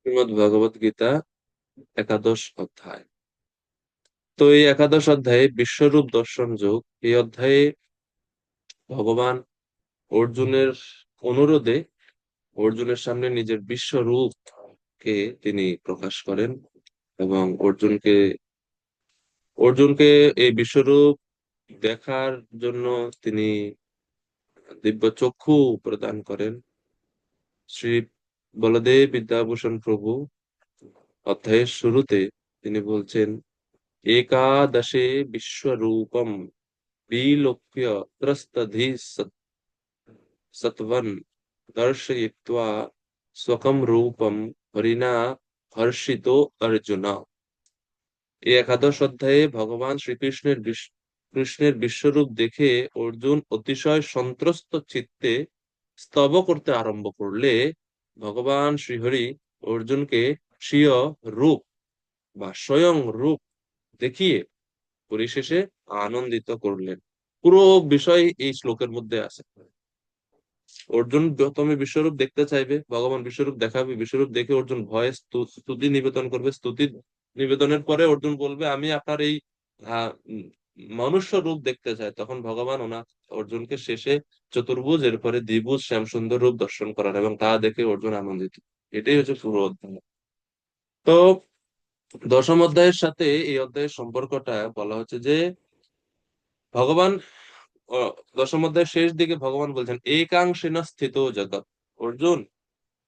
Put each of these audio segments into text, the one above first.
শ্রীমদ্ ভগবত গীতা একাদশ অধ্যায়। তো এই একাদশ অধ্যায়ে বিশ্বরূপ দর্শন যোগ, এই অধ্যায়ে ভগবান অর্জুনের অনুরোধে অর্জুনের সামনে নিজের বিশ্বরূপকে তিনি প্রকাশ করেন এবং অর্জুনকে এই বিশ্বরূপ দেখার জন্য তিনি দিব্য চক্ষু প্রদান করেন। শ্রী বলদেব বিদ্যাভূষণ প্রভু অধ্যায়ের শুরুতে তিনি বলছেন, একাদশে বিশ্বরূপম বিলোক্य त्रस्तधि सत्वन् दर्शयित्वा स्वकं रूपम हरिणा हर्षितो अर्जुन। এই একাদশ অধ্যায়ে ভগবান কৃষ্ণের বিশ্বরূপ দেখে অর্জুন অতিশয় সন্ত্রস্ত চিত্তে স্তব করতে আরম্ভ করলে ভগবান শ্রীহরি অর্জুনকে স্বীয় রূপ বা স্বয়ং রূপ দেখিয়ে পরিশেষে আনন্দিত করলেন। পুরো বিষয় এই শ্লোকের মধ্যে আছে। অর্জুন প্রথমে বিশ্বরূপ দেখতে চাইবে, ভগবান বিশ্বরূপ দেখাবে, বিশ্বরূপ দেখে অর্জুন ভয়ে স্তুতি নিবেদন করবে, স্তুতি নিবেদনের পরে অর্জুন বলবে আমি আপনার এই আহ, উম, মনুষ্য রূপ দেখতে চাই। তখন ভগবান অর্জুনকে শেষে চতুর্ভুজ, এরপরে দ্বিভুজ শ্যামসুন্দর রূপ দর্শন করার, এবং তা দেখে অর্জুন আনন্দিত। এটাই হচ্ছে পুরো অধ্যায়। তো দশম অধ্যায়ের সাথে এই অধ্যায়ের সম্পর্কটা বলা হচ্ছে যে ভগবান দশম অধ্যায়ের শেষ দিকে ভগবান বলছেন একাংশেন স্থিত জগৎ। অর্জুন,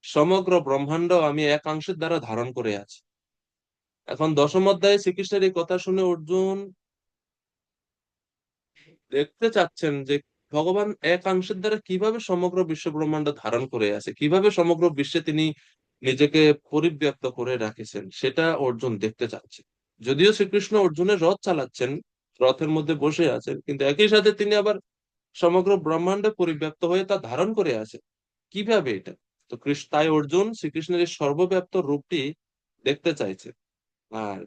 সমগ্র ব্রহ্মাণ্ড আমি একাংশের দ্বারা ধারণ করে আছি। এখন দশম অধ্যায়ে শ্রীকৃষ্ণের এই কথা শুনে অর্জুন দেখতে চাচ্ছেন যে ভগবান একাংশের দ্বারা কিভাবে সমগ্র বিশ্ব ব্রহ্মাণ্ড ধারণ করে আছে, কিভাবে সমগ্র বিশ্বে তিনি নিজেকে পরিব্যাপ্ত করে রাখেছেন, সেটা অর্জুন দেখতে চাচ্ছে। যদিও শ্রীকৃষ্ণ অর্জুনের রথ চালাচ্ছেন, রথের মধ্যে বসে আছেন, কিন্তু একই সাথে তিনি আবার সমগ্র ব্রহ্মাণ্ডে পরিব্যাপ্ত হয়ে তা ধারণ করে আছে। কিভাবে এটা? তো তাই অর্জুন শ্রীকৃষ্ণের এই সর্বব্যাপ্ত রূপটি দেখতে চাইছে। আর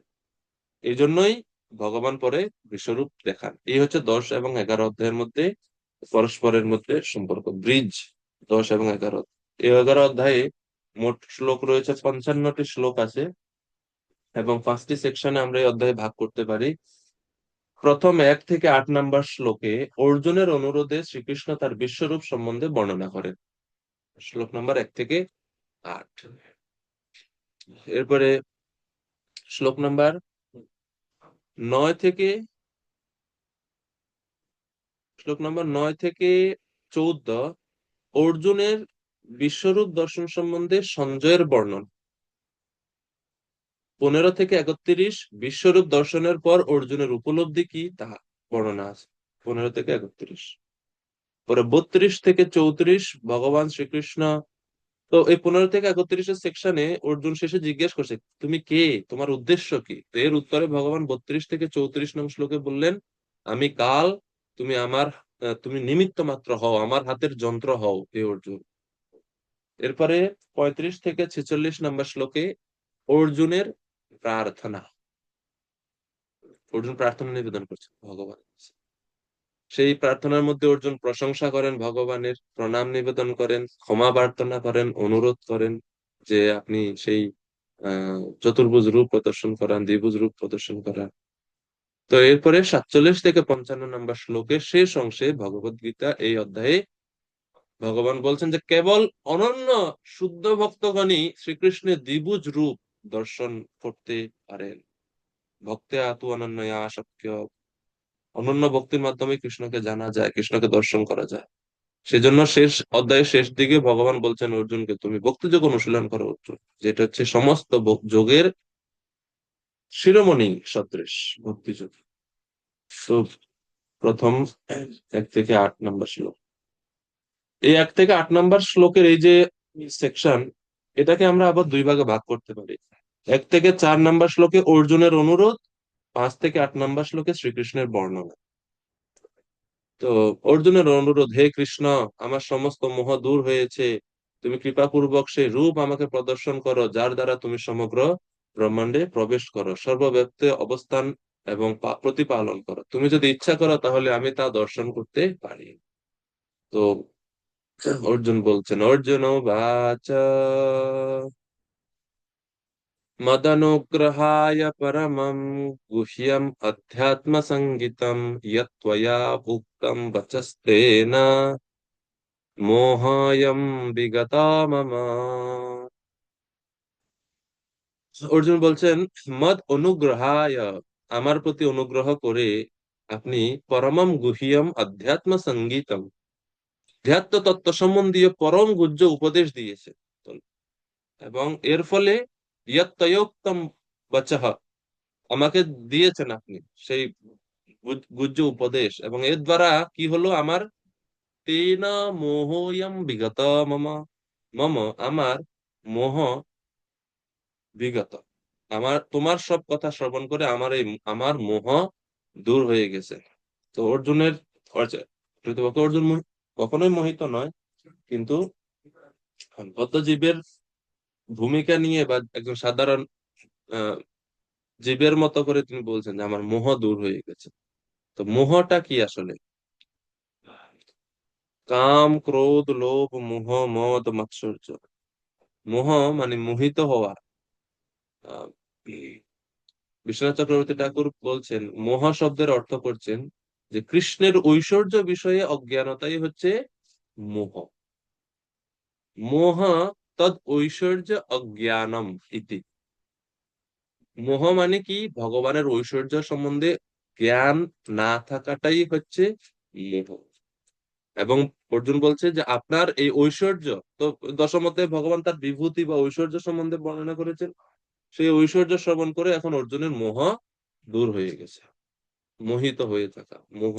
এই জন্যই ভগবান পরে বিশ্বরূপ দেখান। এই হচ্ছে 10 এবং 11 অধ্যায়ের মধ্যে পরস্পরের মধ্যে সম্পর্ক, ব্রিজ। 10 এবং 11, এই 11 অধ্যায়ে মোট শ্লোক রয়েছে 55টি শ্লোক আছে, এবং 5টি সেকশনে আমরা এই অধ্যায়ে ভাগ করতে পারি। প্রথম 1 থেকে 8 নম্বর শ্লোকে অর্জুনের অনুরোধে শ্রীকৃষ্ণ তার বিশ্বরূপ সম্বন্ধে বর্ণনা করেন। শ্লোক নম্বর 1 থেকে 8। এরপরে শ্লোক নাম্বার 9 থেকে শ্লোক নম্বর 9 থেকে 14 অর্জুনের বিশ্বরূপ দর্শন সম্বন্ধে সঞ্জয়ের বর্ণন। 15 থেকে 31 বিশ্বরূপ দর্শনের পর অর্জুনের উপলব্ধি কি তা বর্ণনা আছে। 15 থেকে 31 পরে 32 থেকে 34 ভগবান শ্রীকৃষ্ণ। তো এই 15 থেকে 31 সেকশনে অর্জুন শেষে জিজ্ঞেস করছে তুমি কে, তোমার উদ্দেশ্য কি। তো এর উত্তরে ভগবান 32 থেকে 34 নং শ্লোকে বললেন, আমি কাল, তুমি নিমিত্ত মাত্র হও, আমার হাতের যন্ত্র হও হে অর্জুন। এরপরে 35 থেকে 46 নম্বর শ্লোকে অর্জুনের প্রার্থনা, অর্জুন প্রার্থনা নিবেদন করছে ভগবান। সেই প্রার্থনার মধ্যে অর্জুন প্রশংসা করেন ভগবানের, প্রণাম নিবেদন করেন, ক্ষমা প্রার্থনা করেন, অনুরোধ করেন যে আপনি সেই চতুর্ভুজ রূপ প্রদর্শন করান, দ্বিভুজ রূপ প্রদর্শন করান। তো এরপরে 47 থেকে 55 নম্বর শ্লোকের শেষ অংশে ভগবত গীতা এই অধ্যায়ে ভগবান বলছেন যে কেবল অনন্য শুদ্ধ ভক্তগণই শ্রীকৃষ্ণের দ্বিভুজ রূপ দর্শন করতে পারেন। ভক্তে আতু অনন্যয়া শক্য, অনন্য ভক্তির মাধ্যমে কৃষ্ণকে জানা যায়, কৃষ্ণকে দর্শন করা যায়। সেজন্য অধ্যায়ের শেষ দিকে ভগবান বলছেন অর্জুনকে তুমি ভক্তিযোগ অনুশীলন করো অর্জুন, যেটা হচ্ছে সমস্ত যোগের শিরোমণি সদৃশ ভক্তিযোগ। তো প্রথম 1 থেকে 8 নম্বর শ্লোক, এই 1 থেকে 8 নম্বর শ্লোকের এই যে সেকশন, এটাকে আমরা আবার দুই ভাগে ভাগ করতে পারি। 1 থেকে 4 নম্বর শ্লোকে অর্জুনের অনুরোধ, 5 থেকে 8 নম্বর শ্লোকে শ্রীকৃষ্ণের বর্ণনা। তো অর্জুনের অনুরোধ, হে কৃষ্ণ, আমার সমস্ত মোহ দূর হয়েছে, তুমি কৃপাপূর্বক সেই রূপ আমাকে প্রদর্শন করো যার দ্বারা তুমি সমগ্র ব্রহ্মাণ্ডে প্রবেশ করো, সর্বব্যাপ্তে অবস্থান এবং প্রতিপালন করো। তুমি যদি ইচ্ছা করো তাহলে আমি তা দর্শন করতে পারি। তো অর্জুন বলছেন, অর্জুন বাচ मदनुग्रहाय परमं गुह्यम् अध्यात्मसङ्गीतं यत्त्वया उक्तं वचस्तेन मोहायं विगता मम। অর্জুন বলছেন, মদ অনুগ্রহায়, আমার প্রতি অনুগ্রহ করে আপনি পরমম গুহ্যম অধ্যাত্ম সঙ্গীতম, ধ্যাত্ম তত্ত্ব সম্বন্ধীয় পরম গুহ্য উপদেশ দিয়েছে। এবং এর ফলে ইয়ত্তয়োক্তম বচঃ, আমাকে দিয়েছেন আপনি সেই গুহ্য উপদেশ, এবং এর দ্বারা কি হলো আমার, তেনা মোহয়ম বিগত মম, মম আমার মোহ বিগত, আমার তোমার সব কথা শ্রবণ করে আমার মোহ দূর হয়ে গেছে। তো অর্জুনের প্রতিপক্ষ অর্জুন কখনোই মোহিত নয়, কিন্তু বদ্ধজীবের ভূমিকা নিয়ে বা একজন সাধারণ আহ জীবের মতো করে তিনি বলছেন যে আমার মোহ দূর হয়ে গেছে। তো মোহটা কি আসলে? কাম, ক্রোধ, লোভ, মোহ, মদ, মাৎসর্য। মোহ মানে মোহিত হওয়া। আহ বিশ্বনাথ চক্রবর্তী ঠাকুর বলছেন, মোহ শব্দের অর্থ করছেন যে কৃষ্ণের ঐশ্বর্য বিষয়ে অজ্ঞানতাই হচ্ছে মোহ। মোহ তদ ঐশ্বর্য অজ্ঞানম ইতি। মোহ মানে কি, ভগবানের ঐশ্বর্য সম্বন্ধে জ্ঞান না থাকাটাই হচ্ছে মোহ। এবং অর্জুন বলছে যে আপনার এই ঐশ্বর্য, তো দশমতে ভগবান তার বিভূতি বা ঐশ্বর্য সম্বন্ধে বর্ণনা করেছেন, সেই ঐশ্বর্য শ্রবণ করে এখন অর্জুনের মোহ দূর হয়ে গেছে, মোহিত হয়ে থাকা মোহ।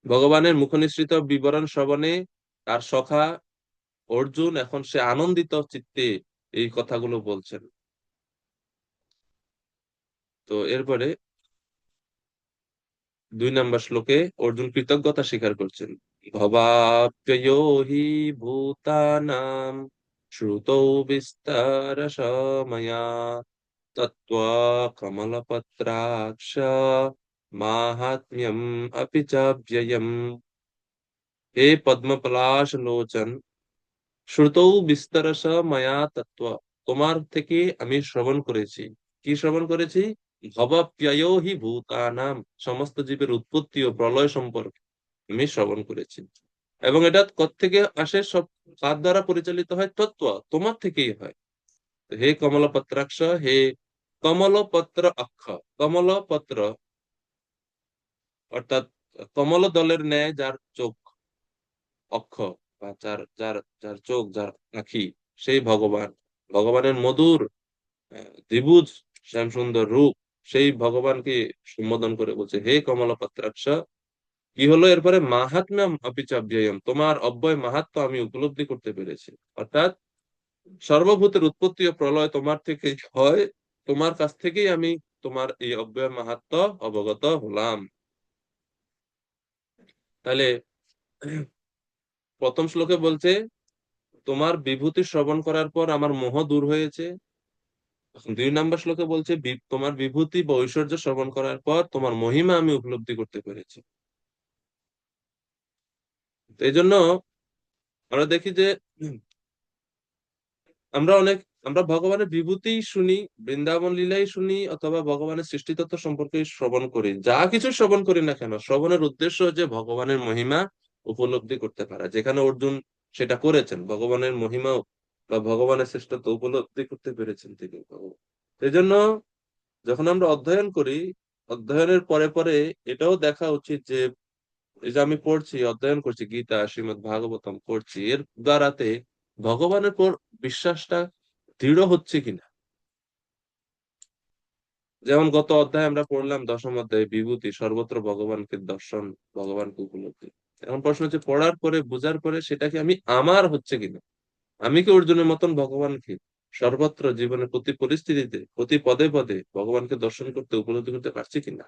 ভগবানের মুখনিসৃত বিবরণ শ্রবণে তার সখা অর্জুন এখন সে আনন্দিত চিত্তে এই কথাগুলো বলছেন। তো এরপরে 2 নম্বর শ্লোকে অর্জুন কৃতজ্ঞতা স্বীকার করছেন। ভবাপ্যয়ো হি ভূতানাম শ্রুতৌ বিস্তারশ ময়া তত্ত্বা কমলপত্রাক্ষ মাহাত্ম্যম अपि च व्ययम्। হে পদ্মপলাশ লোচন, শ্রুতৌ বিস্তরশ মায়া তত্ত্ব, তোমার থেকে আমি শ্রবণ করেছি। কি শ্রবণ করেছি? ভবাপ্যয়ো হি ভূতানাম, সমস্ত জীবের উৎপত্তি ও প্রলয় সম্পর্কে আমি শ্রবণ করেছি। এবং এটা কোত্থেকে আসে? সব কার দ্বারা পরিচালিত হয়? তত্ত্ব, তোমার থেকেই হয়। তো হে কমলপত্রাক্ষ, হে কমলপত্র অক্ষ, কমলপত্র অর্থাৎ কমল দলের ন্যায় যার চোখ, অক্ষ বা যার যার যার চোখ, যার আঁখি, সেই ভগবান, ভগবানের মধুর দ্বিভুজ শ্যাম সুন্দর রূপ, সেই ভগবানকে সম্বোধন করে বলছে হে কমলপত্রাক্ষ। কি হলো এরপরে? মাহাত্ম্যম অপি চ ব্যয়ম, তোমার অব্যয় মাহাত্ম্য আমি উপলব্ধি করতে পেরেছি। অর্থাৎ সর্বভূতের উৎপত্তি ও প্রলয় তোমার থেকে হয়, তোমার কাছ থেকেই আমি তোমার এই অব্যয় মাহাত্ম্য অবগত হলাম। তাহলে প্রথম শ্লোকে বলছে তোমার বিভূতি শ্রবণ করার পর আমার মোহ দূর হয়েছে। 2 নম্বর শ্লোকে বলছে তোমার বিভূতি বা ঐশ্বর্য শ্রবণ করার পর তোমার মহিমা আমি উপলব্ধি করতে পেরেছি। তো এই জন্য আমরা দেখি যে আমরা অনেক, আমরা ভগবানের বিভূতি শুনি, বৃন্দাবন লীলাই শুনি, অথবা ভগবানের সৃষ্টিতত্ত্ব সম্পর্কে শ্রবণ করি, যা কিছু শ্রবণ করি না কেন, শ্রবণের উদ্দেশ্য যে ভগবানের মহিমা উপলব্ধি করতে পারা। যেখানে অর্জুন সেটা করেছেন, ভগবানের মহিমা বা ভগবানের শ্রেষ্ঠত্ব উপলব্ধি করতে পেরেছেন তিনি। এই জন্য যখন আমরা অধ্যয়ন করি, অধ্যয়নের পরে পরে এটাও দেখা উচিত যে এই যে আমি পড়ছি, অধ্যয়ন করছি, গীতা, শ্রীমদ্ ভাগবতম পড়ছি, এর দ্বারাতে ভগবানের পর বিশ্বাসটা দৃঢ় হচ্ছে কিনা। যেমন গত অধ্যায়ে আমরা পড়লাম, 10ম অধ্যায়ে বিভূতি, সর্বত্র ভগবানকে দর্শন, ভগবানকে উপলব্ধি। এখন প্রশ্ন হচ্ছে পড়ার পরে, বোঝার পরে সেটা কি আমি আমার হচ্ছে কিনা। আমি কি অর্জুনের মতন ভগবানকে সর্বত্র জীবনের প্রতি পরিস্থিতিতে, প্রতি পদে পদে ভগবানকে দর্শন করতে, উপলব্ধি করতে পারছি কিনা।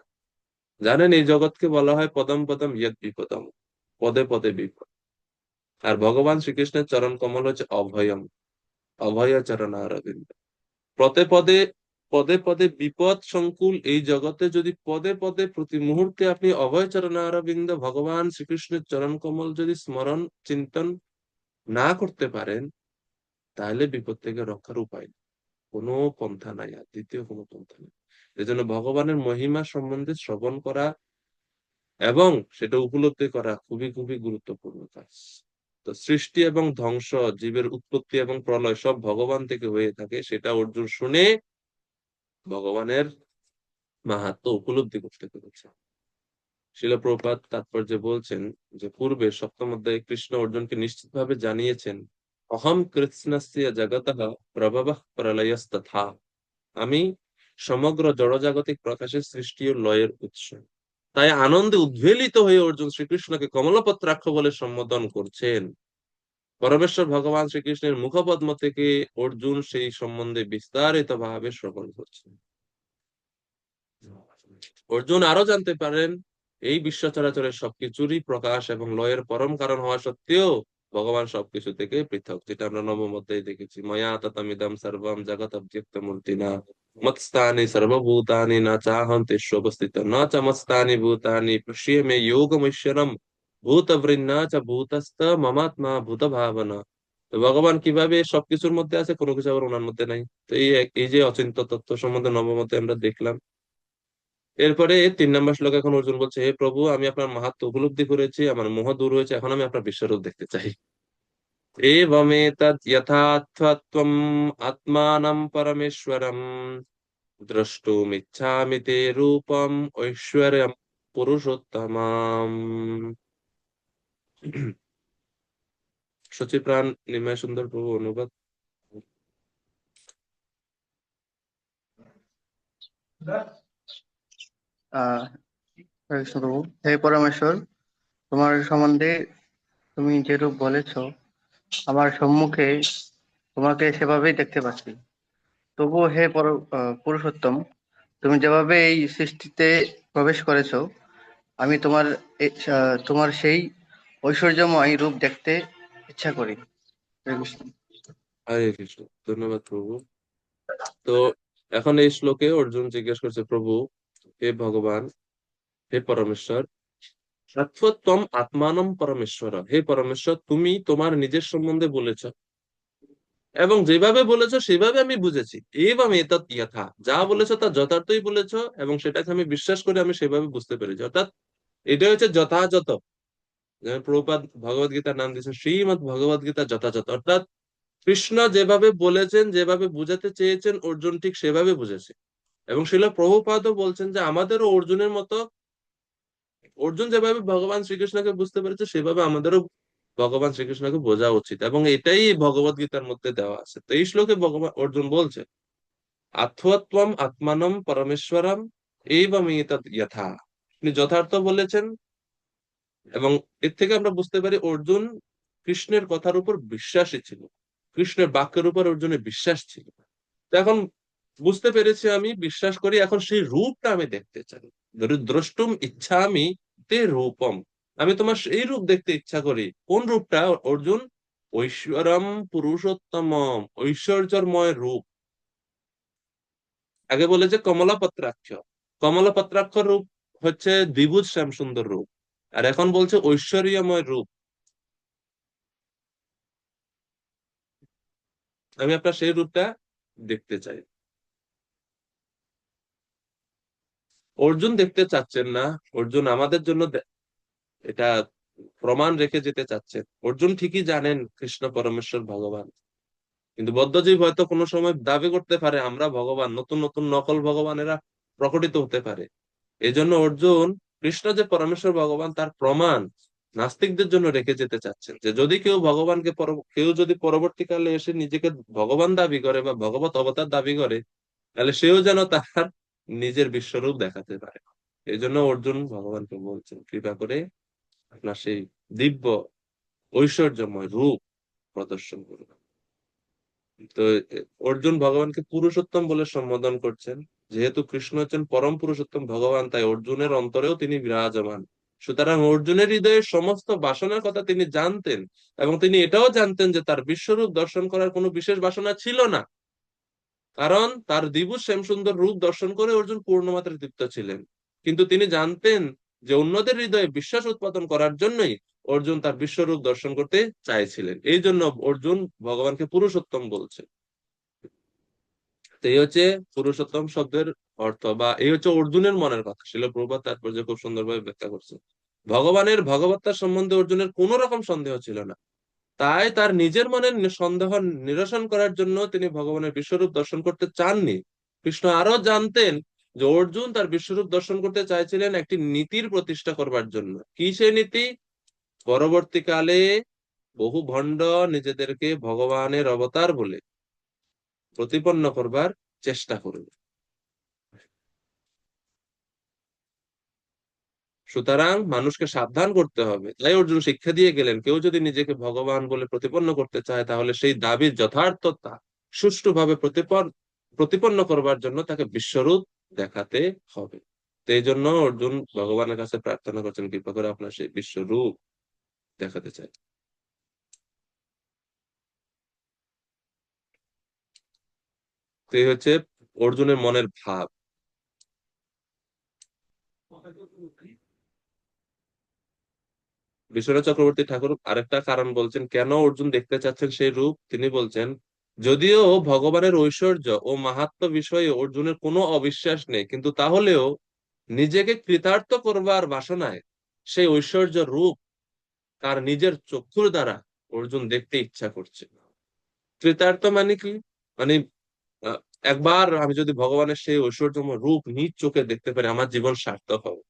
জানেন এই জগৎকে বলা হয় পদম পদম ইয়ৎ বিপদম, পদে পদে বিপদ। আর ভগবান শ্রীকৃষ্ণের চরণ কমল হচ্ছে অভয়ম, অভয় চরণ অরবিন্দ। পদে পদে পদে পদে বিপদ সংকুল এই জগতে যদি পদে পদে প্রতি মুহূর্তে আপনি অভয় চরণারবিন্দ ভগবান শ্রীকৃষ্ণের চরণ কমল যদি স্মরণ চিন্তন না করতে পারেন, তাহলে বিপদ থেকে রক্ষার উপায় নেই। কোনো পন্থা নাই, আর দ্বিতীয় কোনো পন্থা নেই। এজন্য ভগবানের মহিমা সম্বন্ধে শ্রবণ করা এবং সেটা উপলব্ধি করা খুবই খুবই গুরুত্বপূর্ণ কাজ। তো সৃষ্টি এবং ধ্বংস, জীবের উৎপত্তি এবং প্রলয় সব ভগবান থেকে হয়ে থাকে, সেটা অর্জুন শুনে ভগবানের মাহাত্ম্য উপলব্ধি করতে পেরেছে। শিল প্রপাত তাৎপর্যে বলছেন যে পূর্বে সপ্তম অধ্যায়ে কৃষ্ণ অর্জুনকে নিশ্চিতভাবে জানিয়েছেন, অহম কৃৎস্নস্য জগতঃ প্রভবঃ প্রলয়স্তথা, আমি সমগ্র জড়জাগতিক প্রকাশের সৃষ্টি ও লয়ের উৎস। তাই আনন্দে উদ্বেলিত হয়ে অর্জুন শ্রীকৃষ্ণকে কমলপত্রাক্ষ বলে সম্বোধন করছেন। পরমেশ্বর ভগবান শ্রীকৃষ্ণের মুখপদ্ম থেকে অর্জুন সেই সম্বন্ধে বিস্তারিত ভাবে শ্রবণ করছেন। অর্জুন আরো জানতে পারেন এই বিশ্ব চরাচরের সবকিছুরই প্রকাশ এবং লয়ের পরম কারণ হওয়া সত্ত্বেও ভগবান সবকিছু থেকে পৃথক, যেটা আমরা নবম অধ্যায়ে দেখেছি। ময়া ততমিদম সর্বম জগৎ অব্যক্ত মূর্তিনা মৎস্থানি সর্বভূতানি না চাহম তেষু অবস্থিত ন চ মৎস্থানি ভূতানি পশ্যে মে যোগমৈশ্বরম ভূতভৃন্না চ ভূতস্থ মমাত্মা ভূত ভাবনা। তো ভগবান কিভাবে সবকিছুর মধ্যে আছে, কোনো কিছু আবার ওনার মধ্যে নাই। তো এই যে অচিন্ত তত্ত্ব সম্বন্ধে নবম অধ্যায়ে আমরা দেখলাম। এরপরে 3 নম্বর শ্লোক এখন অর্জুন বলছে, হে প্রভু, আমি আপনার মাহাত্ম্য উপলব্ধি করেছি, আমার মোহ দূর হয়েছে, এখন আমি আপনার বিশ্বরূপ দেখতে চাই। এবমেতদ্ যথার্থত্বম আত্মানম পরমেশ্বরম দ্রষ্টুমিচ্ছামি তে রূপম ঐশ্বর্যম পুরুষোত্তমাম। সচিপ্রাণ নিমায় সুন্দর প্রভু অনুবাদ। আহ হরে কৃষ্ণ প্রভু। হে পরমেশ্বর, তোমার সম্বন্ধে তুমি যেরূপ বলেছ, আমার সম্মুখে তোমাকে সেভাবেই দেখতে পাচ্ছি। তবুও হে পুরুষোত্তম, তুমি যেভাবে এই সৃষ্টিতে প্রবেশ করেছো, আমি তোমার সেই ঐশ্বর্যময় রূপ দেখতে ইচ্ছা করি। হরে কৃষ্ণ। হরে কৃষ্ণ। ধন্যবাদ প্রভু। তো এখন এই শ্লোকে অর্জুন জিজ্ঞেস করছে, প্রভু, হে ভগবান, হে পরমেশ্বর, তত্ত্বত্বম আত্মানম পরমেশ্বর, হে পরমেশ্বর, তুমি তোমার নিজের সম্বন্ধে বলেছ এবং যেভাবে বলেছো সেভাবে আমি বুঝেছি। এবং এতৎ যথা, যা বলেছো তা যথার্থই বলেছো এবং সেটাকে আমি বিশ্বাস করে আমি সেভাবে বুঝতে পেরেছি। অর্থাৎ এটা হচ্ছে যথাযথ। যেমন প্রভুপাদ ভগবদ গীতার নাম দিয়েছেন শ্রীমদ ভগবদ গীতা যথাযথ। অর্থাৎ কৃষ্ণ যেভাবে বলেছেন, যেভাবে বুঝাতে চেয়েছেন, অর্জুন ঠিক সেভাবে বুঝেছে। এবং শিল প্রভুপাদও বলছেন যে আমাদেরও অর্জুনের মতো, অর্জুন যেভাবে ভগবান শ্রীকৃষ্ণকে বুঝতে পেরেছে সেভাবে আমাদেরও ভগবান শ্রীকৃষ্ণকে বোঝা উচিত, এবং এটাই ভগবত গীতার মধ্যে দেওয়া আছে। তো এই শ্লোকে ভগবান অর্জুন বলছে, আত্মত্বম আত্মানম পরমেশ্বরম এইবম এতৎ যথা, আপনি যথার্থ বলেছেন। এবং এর থেকে আমরা বুঝতে পারি অর্জুন কৃষ্ণের কথার উপর বিশ্বাসী ছিল, কৃষ্ণের বাক্যের উপর অর্জুনের বিশ্বাস ছিল। তো এখন বুঝতে পেরেছি, আমি বিশ্বাস করি, এখন সেই রূপটা আমি দেখতে চাই। দ্রষ্টুম ইচ্ছামি তে রূপম, আমি তোমার সেই রূপ দেখতে ইচ্ছা করি। কোন রূপটা অর্জুন? ঐশ্বরম পুরুষোত্তম, ঐশ্বর্যময় রূপ। আগে বলে যে কমলাপত্রাক্ষ, কমলাপত্রাক্ষ রূপ হচ্ছে দ্বিভুজ শ্যাম সুন্দর রূপ, আর এখন বলছে ঐশ্বর্যময় রূপ। আমি আপনার সেই রূপটা দেখতে চাই। অর্জুন দেখতে চাচ্ছেন না, অর্জুন আমাদের জন্য এটা প্রমাণ রেখে যেতে চাচ্ছেন। অর্জুন ঠিকই জানেন কৃষ্ণ পরমেশ্বর ভগবান, কিন্তু বদ্ধজীব হয়তো কোনো সময় দাবি করতে পারে আমরা ভগবান, নতুন নতুন নকল ভগবানেরা প্রকটিত হতে পারে। এই জন্য অর্জুন কৃষ্ণ যে পরমেশ্বর ভগবান তার প্রমাণ নাস্তিকদের জন্য রেখে যেতে চাচ্ছেন, যে যদি কেউ ভগবানকে কেউ যদি পরবর্তীকালে এসে নিজেকে ভগবান দাবি করে বা ভগবত অবতার দাবি করে, তাহলে সেও যেন তার নিজের বিশ্বরূপ দেখাতে পারে। এই জন্য অর্জুন ভগবানকে বলছেন, কৃপা করে আপনার সেই দিব্য ঐশ্বর্যময় রূপ প্রদর্শন করুন। তো অর্জুন ভগবানকে পুরুষোত্তম বলে সম্বোধন করছেন। যেহেতু কৃষ্ণ হচ্ছেন পরম পুরুষোত্তম ভগবান, তাই অর্জুনের অন্তরেও তিনি বিরাজমান। সুতরাং অর্জুনের হৃদয়ের সমস্ত বাসনার কথা তিনি জানতেন, এবং তিনি এটাও জানতেন যে তার বিশ্বরূপ দর্শন করার কোনো বিশেষ বাসনা ছিল না। কারণ তার দ্বিভুজ শ্যামসুন্দর রূপ দর্শন করে অর্জুন পূর্ণমাত্রায় তৃপ্ত ছিলেন। কিন্তু তিনি জানতেন যে অন্যদের হৃদয়ে বিশ্বাস উৎপাদন করার জন্যই অর্জুন তার বিশ্বরূপ দর্শন করতে চাইছিলেন। এই জন্য অর্জুন ভগবানকে পুরুষোত্তম বলছে। তো এই হচ্ছে পুরুষোত্তম শব্দের অর্থ, বা এই হচ্ছে অর্জুনের মনের কথা। শিল প্রভুপাদ তাৎপর্য খুব সুন্দরভাবে ব্যাখ্যা করছে। ভগবানের ভগবত্তার সম্বন্ধে অর্জুনের কোন রকম সন্দেহ ছিল না। তাই তার নিজের মনের সন্দেহ নিরসন করার জন্য তিনি ভগবানের বিশ্বরূপ দর্শন করতে চাননি। কৃষ্ণ আরো জানতেন যে অর্জুন তার বিশ্বরূপ দর্শন করতে চাইছিলেন একটি নীতির প্রতিষ্ঠা করবার জন্য। কি সেই নীতি? পরবর্তীকালে বহু ভণ্ড নিজেদেরকে ভগবানের অবতার বলে প্রতিপন্ন করবার চেষ্টা করবে। সুতরাং মানুষকে সাবধান করতে হবে। তাই অর্জুন শিক্ষা দিয়ে গেলেন, কেউ যদি নিজেকে ভগবান বলে প্রতিপন্ন করতে চায় তাহলে সেই দাবির যথার্থতা সুষ্ঠুভাবে প্রতিপন্ন করবার জন্য তাকে বিশ্বরূপ দেখাতে হবে। তো এই জন্য অর্জুন ভগবানের কাছে প্রার্থনা করছেন, কৃপা করে আপনার সেই বিশ্বরূপ দেখাতে চাই। তো এই হচ্ছে অর্জুনের মনের ভাব। বিশ্বনাথ চক্রবর্তী ঠাকুর আরেকটা কারণ বলছেন কেন অর্জুন দেখতে চাচ্ছেন সেই রূপ। তিনি বলছেন, যদিও ভগবানের ঐশ্বর্য ও মাহাত্ম্য বিষয়ে অর্জুনের কোনো অবিশ্বাস নেই, কিন্তু তাহলেও নিজেকে কৃতার্থ করবার বাসনায় সেই ঐশ্বর্য রূপ তার নিজের চক্ষুর দ্বারা অর্জুন দেখতে ইচ্ছা করছে। কৃতার্থ মানে কি? মানে আহ, একবার আমি যদি ভগবানের সেই ঐশ্বর্যময় রূপ নিজ চোখে দেখতে পারি, আমার জীবন সার্থক হবে।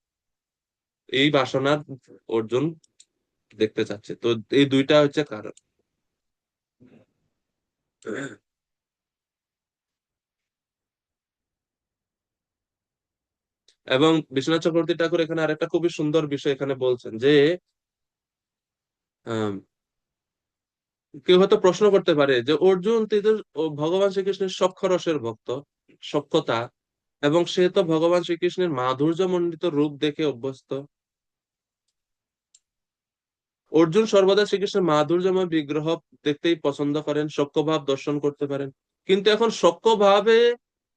এই বাসনা অর্জুন দেখতে চাচ্ছে। তো এই দুইটা হচ্ছে কারণ। এবং বিশ্বনাথ চক্রবর্তী ঠাকুর এখানে আরেকটা খুবই সুন্দর বিষয় এখানে বলছেন যে আহ, কেউ হয়তো প্রশ্ন করতে পারে যে অর্জুন তুই তো ভগবান শ্রীকৃষ্ণের সখ্য রসের ভক্ত, সখ্যতা, এবং সে তো ভগবান শ্রীকৃষ্ণের মাধুর্য মণ্ডিত রূপ দেখে অভ্যস্ত। অর্জুন সর্বদা শ্রীকৃষ্ণের মাধুর্যময় বিগ্রহ দেখতেই পছন্দ করেন, সখ্য ভাব দর্শন করতে পারেন। কিন্তু এখন সখ্য ভাবে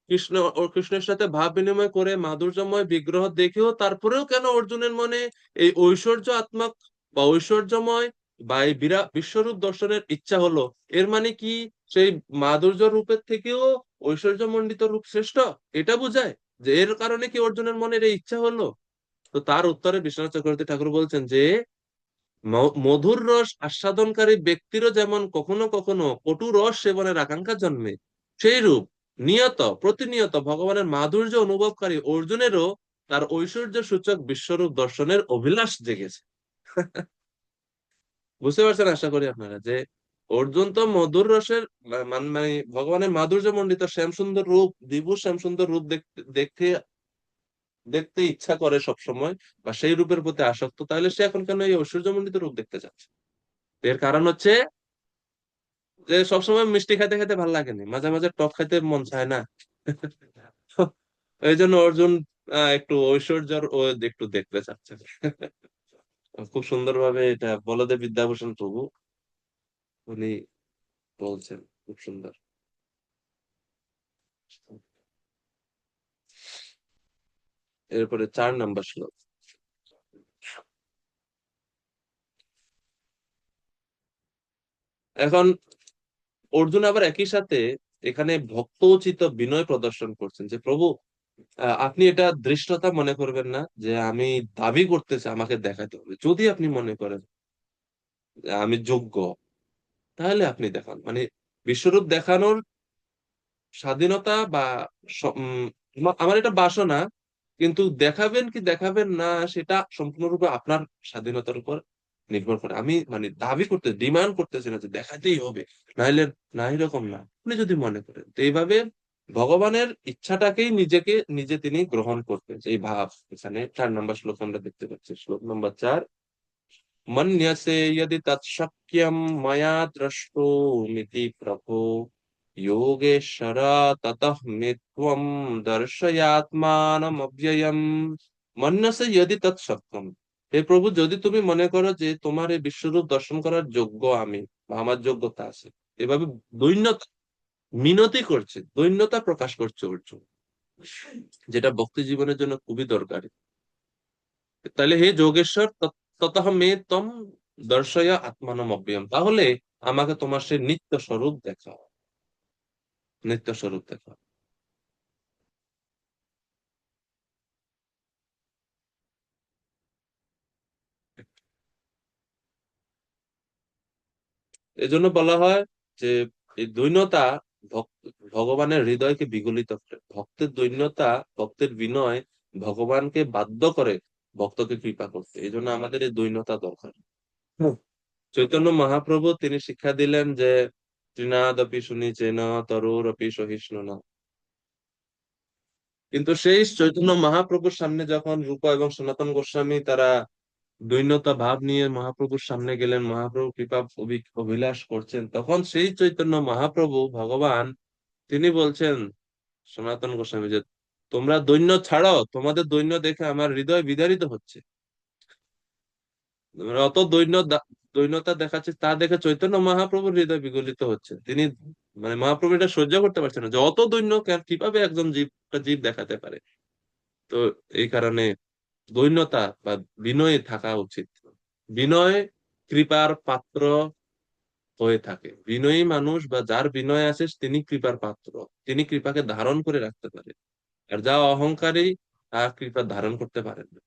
কৃষ্ণ ও কৃষ্ণের সাথে ভাব বিনিময় করে মাধুর্যময় বিগ্রহ দেখেও তারপরেও কেন অর্জুনের মনে এই ঐশ্বর্য আত্মক বা ঐশ্বর্যময় বা এই বিশ্বরূপ দর্শনের ইচ্ছা হলো? এর মানে কি সেই মাধুর্য রূপের থেকেও ঐশ্বর্যমণ্ডিত রূপ শ্রেষ্ঠ? এটা বোঝায় যে এর কারণে কি অর্জুনের মনের এই ইচ্ছা হলো? তো তার উত্তরে বিশ্বনাথ চক্রবর্তী ঠাকুর বলছেন যে মধুর রস আস্বাদনকারী ব্যক্তিরও যেমন কখনো কখনো কটু রস সেবনের আকাঙ্ক্ষা জন্মে, সেই রূপ প্রতিনিয়ত ভগবানের মাধুর্য অনুভবকারী অর্জুনেরও তার ঐশ্বর্য সূচক বিশ্বরূপ দর্শনের অভিলাষ জেগেছে। বুঝতে পারছেন আশা করি আপনারা যে অর্জুন তো মধুর রসের মানে ভগবানের মাধুর্য মণ্ডিত শ্যামসুন্দর রূপ, দ্বিভুজ শ্যামসুন্দর রূপ দেখতে দেখতে দেখতে ইচ্ছা করে সব সময়, বা সেই রূপের প্রতি আসক্ত। তাহলে সে এখন কেন এই ঐশ্বর্যমণ্ডিত রূপ দেখতে চাচ্ছে? এর কারণ হচ্ছে যে সবসময় মিষ্টি খাইতে খাইতে ভালো লাগেনি, মাঝে মাঝে টক খাইতে মন চায় না। এই জন্য অর্জুন একটু ঐশ্বর্যর ও একটু দেখতে চাচ্ছে। খুব সুন্দরভাবে এটা বলদেব বিদ্যাভূষণ প্রভু উনি বলছেন, খুব সুন্দর। এরপরে 4 নম্বর শ্লোক। এখন অর্জুন আবার একই সাথে এখানে ভক্তোচিত বিনয় প্রদর্শন করছেন যে প্রভু, আপনি এটা ধৃষ্টতা মনে করবেন না যে আমি দাবি করতেছি আমাকে দেখাতে হবে। যদি আপনি মনে করেন যে আমি যোগ্য, তাহলে আপনি দেখান। মানে বিশ্বরূপ দেখানোর স্বাধীনতা বা আমার এটা বাসনা, কিন্তু দেখাবেন কি দেখাবেন না সেটা সম্পূর্ণরূপে আপনার স্বাধীনতার উপর নির্ভর করে। আমি মানে দাবি করতে ডিমান্ড করতেছি না যে দেখাতেই হবে, নাইলে না, এরকম না। আপনি যদি মনে করেন তো এইভাবে ভগবানের ইচ্ছাটাকেই নিজেকে নিজে তিনি গ্রহণ করতেন, এই ভাব এখানে 4 নম্বর শ্লোক আমরা দেখতে পাচ্ছি। শ্লোক নম্বর 4, मन्यसे यदि तत्शक्यं मया द्रष्टुमिति प्रभो योगेश्वर ततः मे त्वं दर्शयात्मानमव्ययम्। मन्यसे यदि तत्शक्यम, হে প্রভু, যদি তুমি মনে করো যে তোমার এই বিশ্বরূপ দর্শন করার যোগ্য আমি, বা আমার যোগ্যতা আছে, এভাবে দৈন্যতা মিনতি করছে, দৈন্যতা প্রকাশ করছে অর্জুন, যেটা ভক্তি জীবনের জন্য খুবই দরকারি। তাহলে হে যোগেশ্বর, ততঃ মে তম দর্শয় আত্মানম অব্যয়ম, তাহলে আমাকে তোমার সেই নিত্য স্বরূপ দেখাও, নিত্য স্বরূপ দেখাও। এজন্য বলা হয় যে এই দৈন্যতা ভগবানের হৃদয়কে বিগলিত করে, ভক্তের দৈন্যতা, ভক্তের বিনয় ভগবানকে বাধ্য করে ভক্তকে কৃপা করতে। এই জন্য আমাদের এই দৈন্যতা দরকার। হুম। চৈতন্য মহাপ্রভু তিনি শিক্ষা দিলেন যে তৃণাদপি শুনিচেন তরোরপি সহিষ্ণুনা। কিন্তু সেই চৈতন্য মহাপ্রভুর সামনে যখন রূপা এবং সনাতন গোস্বামী তারা দৈন্যতা ভাব নিয়ে মহাপ্রভুর সামনে গেলেন, মহাপ্রভু কৃপা অভিলাষ করছেন, তখন সেই চৈতন্য মহাপ্রভু ভগবান তিনি বলছেন সনাতন গোস্বামী যে তোমরা দৈন্য ছাড়াও, তোমাদের দৈন্য দেখে আমার হৃদয় বিদারিত হচ্ছে। তোমরা অত দৈন্যতা দেখাচ্ছে, তা দেখে চৈতন্য মহাপ্রভুর হৃদয় বিগলিত হচ্ছে। তিনি মানে মহাপ্রভু এটা সহ্য করতে পারছেন না যে অত দৈন্য কিভাবে একজন জীব দেখাতে পারে। তো এই কারণে দৈন্যতা বা বিনয় থাকা উচিত। বিনয় কৃপার পাত্র হয়ে থাকে। বিনয়ী মানুষ বা যার বিনয় আছে তিনি কৃপার পাত্র, তিনি কৃপাকে ধারণ করে রাখতে পারে। আর যা অহংকারী তার কৃপা ধারণ করতে পারেন না।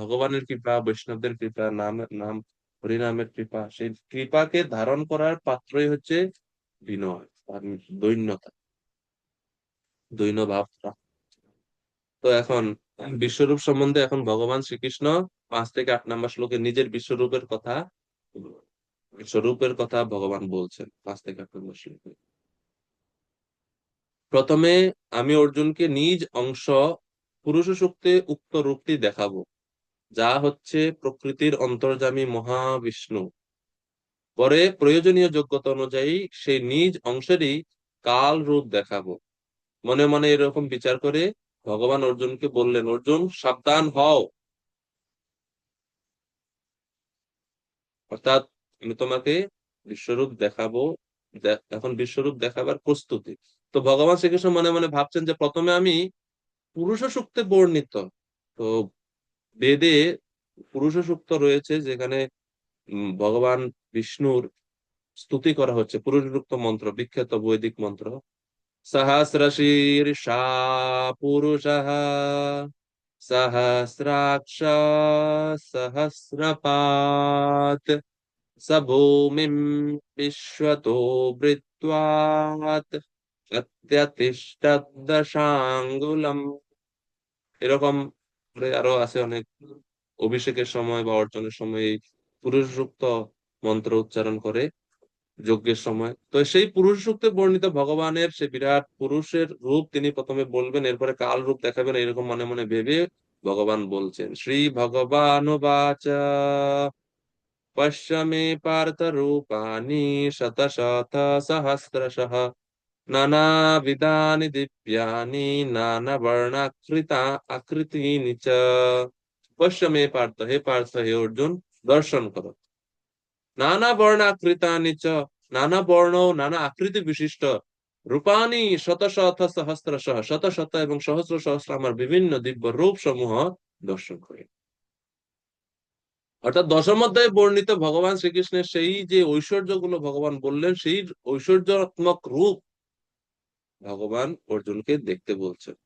ভগবানের কৃপা, বৈষ্ণবদের কৃপা, নাম হরিনামের কৃপা, সেই কৃপাকে ধারণ করার পাত্রই হচ্ছে বিনয় আর দৈন্যতা, দৈন্য ভাব। তো এখন বিশ্বরূপ সম্বন্ধে এখন ভগবান শ্রীকৃষ্ণ 5 থেকে 8 নম্বর শ্লোকে নিজের বিশ্বরূপের কথা, বিশ্বরূপের কথা ভগবান বলছেন 5 থেকে 8 নম্বর শ্লোকে। প্রথমে আমি অর্জুনকে নিজ অংশ পুরুষ সূক্তে উক্ত রূপটি দেখাবো, যা হচ্ছে প্রকৃতির অন্তর্যামী মহাবিষ্ণু। পরে প্রয়োজনীয় যোগ্যতা অনুযায়ী সেই নিজ অংশেরই কাল রূপ দেখাবো। মনে মনে এরকম বিচার করে ভগবান অর্জুনকে বললেন, অর্জুন সাবধান হও, অর্থাৎ আমি তোমাকে বিশ্বরূপ দেখাবো। এখন বিশ্বরূপ দেখাবার প্রস্তুতি। তো ভগবান শ্রীকৃষ্ণ মনে মনে ভাবছেন যে প্রথমে আমি পুরুষ সূক্তে বর্ণিত, তো বেদে পুরুষ সূক্ত রয়েছে যেখানে ভগবান বিষ্ণুর স্তুতি করা হচ্ছে, পুরুষোক্ত মন্ত্র, বিখ্যাত বৈদিক মন্ত্র, সহস্রশীর্ষা পুরুষः সহস্রাক্ষ সহস্রপাত স ভূমিম বিশ্বতো বৃত্তাৎ অত্যতিষ্ঠৎ দশাঙ্গুলম। এরকম করে আরো আছে অনেক। অভিষেকের সময় বা অর্জনের সময় এই পুরুষোক্ত মন্ত্র উচ্চারণ করে যজ্ঞের সময়। তো সেই পুরুষ সূক্তে বর্ণিত ভগবানের সে বিরাট পুরুষের রূপ তিনি প্রথমে বলবেন, এরপরে কাল রূপ দেখাবেন, এরকম মনে মনে ভেবে ভগবান বলছেন শ্রী ভগবান বাচ পশ্য মে পার্থ রূপানি শত শত সহস্রশঃ নানাবিধানি দিব্যানি নানা বর্ণাকৃতা আকৃতিনি চ। পশ্য মে পার্থ, হে পার্থ, হে অর্জুন, দর্শন করো। নানা বর্ণাকৃতানি চ, নানা বর্ণ নানা আকৃতি বিশিষ্ট রূপানি শত শত সহস্রশঃ, শত শত এবং সহস্র সহস্র আমার বিভিন্ন দিব্য রূপ সমূহ দর্শন করে। অর্থাৎ দশম অধ্যায়ে বর্ণিত ভগবান শ্রীকৃষ্ণের সেই যে ঐশ্বর্য গুলো ভগবান বললেন, সেই ঐশ্বর্যাত্মক রূপ ভগবান অর্জুনকে দেখতে বলছেন।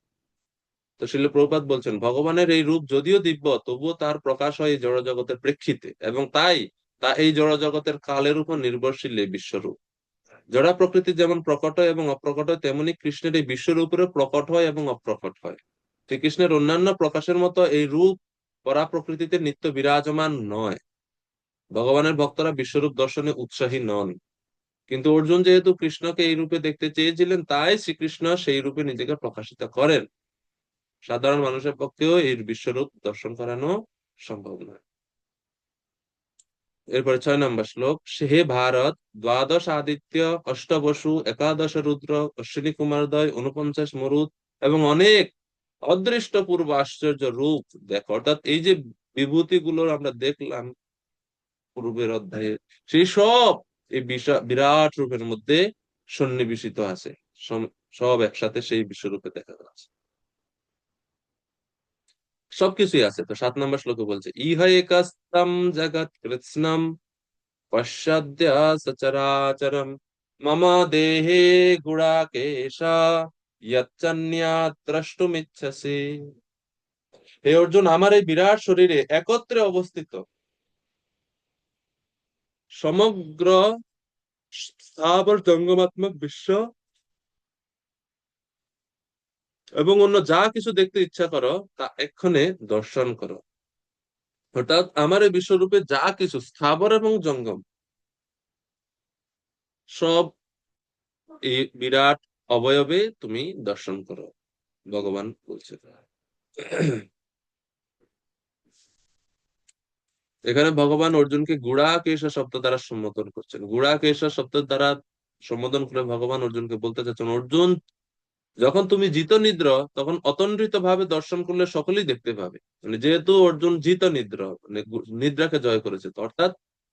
তো শিল প্রভুপাদ বলছেন ভগবানের এই রূপ যদিও দিব্য, তবুও তার প্রকাশ হয় এই জড়জগতের প্রেক্ষিতে, এবং তাই তা এই জড়জগতের কালের উপর নির্ভরশীল এই বিশ্বরূপ। জড়া প্রকৃতি যেমন প্রকট হয় এবং অপ্রকট হয়, তেমনি কৃষ্ণের এই বিশ্বরূপেরও প্রকট হয় এবং অপ্রকট হয়। শ্রীকৃষ্ণের অন্যান্য প্রকাশের মতো এই রূপ পরা প্রকৃতিতে নিত্য বিরাজমান নয়। ভগবানের ভক্তরা বিশ্বরূপ দর্শনে উৎসাহী নন। কিন্তু অর্জুন যেহেতু কৃষ্ণকে এই রূপে দেখতে চেয়েছিলেন, তাই শ্রীকৃষ্ণ সেই রূপে নিজেকে প্রকাশিত করেন। সাধারণ মানুষের পক্ষেও এই বিশ্বরূপ দর্শন করানো সম্ভব নয়। এরপরে 6 নম্বর শ্লোক, হে ভারত, দ্বাদশ আদিত্য, অষ্টবসু, একাদশ রুদ্র, অশ্বিনী কুমারদ্বয়, 49 মরুত এবং অনেক অদৃষ্ট পূর্ব আশ্চর্য রূপ দেখো। অর্থাৎ এই যে বিভূতি গুলো আমরা দেখলাম পূর্বের অধ্যায়ে, সেই সব এই বিরাট রূপের মধ্যে সন্নিবেশিত আছে। সব একসাথে সেই বিশ্বরূপে দেখা যাচ্ছে, সবকিছুই আছে। তো 7 নম্বর শ্লোকে বলছে, ইহ একাস্তম জগৎ কৃৎস্নম পশ্চাদ্য সচরাচরম মম দেহে গুড়াকেশা ইয়চ্চন্যাৎ দ্রষ্টুমিচ্ছসি। হে অর্জুন, আমার এই বিরাট শরীরে একত্রে অবস্থিত সমগ্র স্থাবর জঙ্গমাত্মক বিশ্ব এবং অন্য যা কিছু দেখতে ইচ্ছা করো তা এক্ষণে দর্শন করো। অর্থাৎ আমার এই বিশ্বরূপে যা কিছু স্থাবর এবং জঙ্গম, সব এই বিরাট অবয়বে তুমি দর্শন করো, ভগবান বলছে। এখানে ভগবান অর্জুনকে গুড়াকেশ শব্দ দ্বারা সম্বোধন করছেন। গুড়াকেশ শব্দ দ্বারা সম্বোধন করে ভগবান অর্জুনকে বলতে চাচ্ছেন, অর্জুন, যখন তুমি জিত নিদ্র, তখন অতন্দ্রিত ভাবে দর্শন করলে সকলেই দেখতে পাবে। মানে যেহেতু অর্জুন জিত নিদ্র, মানে নিদ্রাকে জয় করেছে, তো অর্থাৎ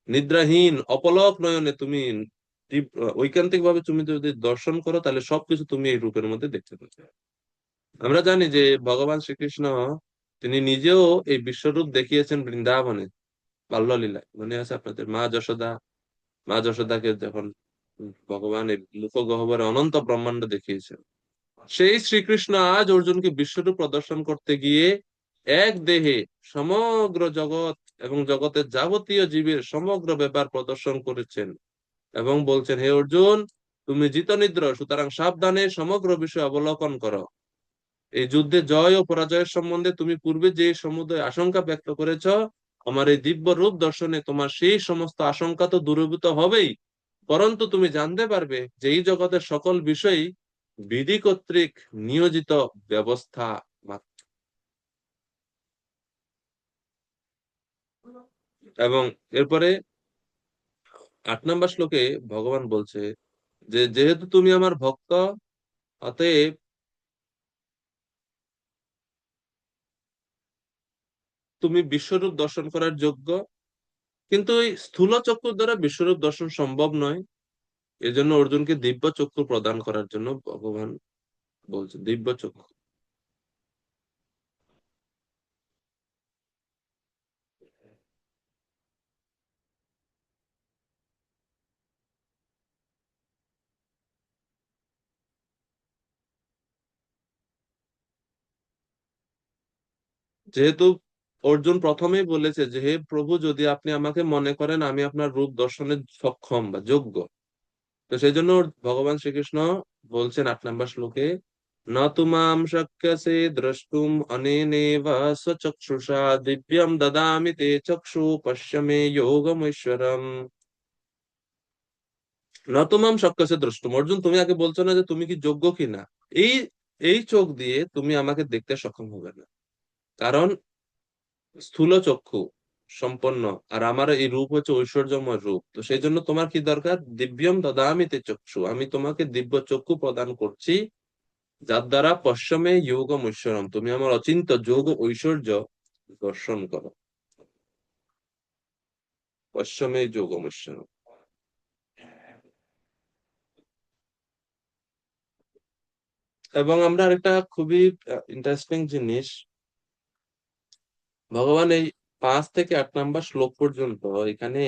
নিদ্রাহীন অপলক নয়নে তুমি ঐকান্তিক ভাবে তুমি যদি দর্শন করো, তাহলে সবকিছু তুমি এই রূপের মধ্যে দেখতে পাবে। আমরা জানি যে ভগবান শ্রীকৃষ্ণ তিনি নিজেও এই বিশ্বরূপ দেখিয়েছেন বৃন্দাবনে বাল্যলীলায়। মনে আছে আপনাদের? মা যশোদাকে যখন ভগবান এই মুখগহ্বরে অনন্ত ব্রহ্মাণ্ড দেখিয়েছেন, সেই শ্রীকৃষ্ণ আজ অর্জুনকে বিশ্বরূপ প্রদর্শন করতে গিয়ে এক দেহে সমগ্র জগৎ এবং জগতের যাবতীয় জীবের সমগ্র ব্যাপার প্রদর্শন করেছেন এবং বলছেন, হে অর্জুন, তুমি জিতনিদ্র, সুতরাং সাবধানে সমগ্র বিষয় অবলোকন করো। এই যুদ্ধে জয় ও পরাজয়ের সম্বন্ধে তুমি পূর্বে যে সমুদয় আশঙ্কা ব্যক্ত করেছ, আমার এই দিব্য রূপ দর্শনে তোমার সেই সমস্ত আশঙ্কা তো দূরীভূত হবেই, পরন্তু তুমি জানতে পারবে যে এই জগতের সকল বিষয়ই বিধি কর্তৃক নিয়োজিত ব্যবস্থা মাত্র। এবং এরপরে 8 নম্বর শ্লোকে ভগবান বলছে যে, যেহেতু তুমি আমার ভক্ত, অতএব তুমি বিশ্বরূপ দর্শন করার যোগ্য। কিন্তু এই স্থূল চক্ষুর দ্বারা বিশ্বরূপ দর্শন সম্ভব নয়। এজন্য অর্জুনকে দিব্য চক্ষু প্রদান করার জন্য ভগবান বলছে, দিব্য চক্ষু। যেহেতু অর্জুন প্রথমেই বলেছে যে, হে প্রভু, যদি আপনি আমাকে মনে করেন আমি আপনার রূপ দর্শনে সক্ষম বা যোগ্য, তো সেই জন্য ভগবান শ্রীকৃষ্ণ বলছেন 8 নম্বর শ্লোকে, ন তুমাম শক্যসে দ্রষ্টুম অনেনেব স্বচক্ষুষা দিব্যম দদামি তে চক্ষু পশ্য মে যোগমৈশ্বরম। ন তুমাম শক্যসে দ্রষ্টুম, অর্জুন তুমি আগে বলছো না যে তুমি কি যোগ্য কিনা? এই এই চোখ দিয়ে তুমি আমাকে দেখতে সক্ষম হবে না, কারণ স্থূল চক্ষু সম্পন্ন, আর আমার এই রূপ হচ্ছে ঐশ্বর্যময় রূপ। তো সেই জন্য তোমার কি দরকার? দিব্যম দদামি তে চক্ষু, আমি তোমাকে দিব্য চক্ষু প্রদান করছি, যার দ্বারা পশ্চিমে যোগম ঐশ্বরম, তুমি আমার অচিন্ত যোগ ঐশ্বর্য দর্শন করো। পশ্চিমে যোগম ঐশ্বরম। এবং আমরা আরেকটা খুবই ইন্টারেস্টিং জিনিস, ভগবান এই 5 থেকে 8 নম্বর শ্লোক পর্যন্ত এখানে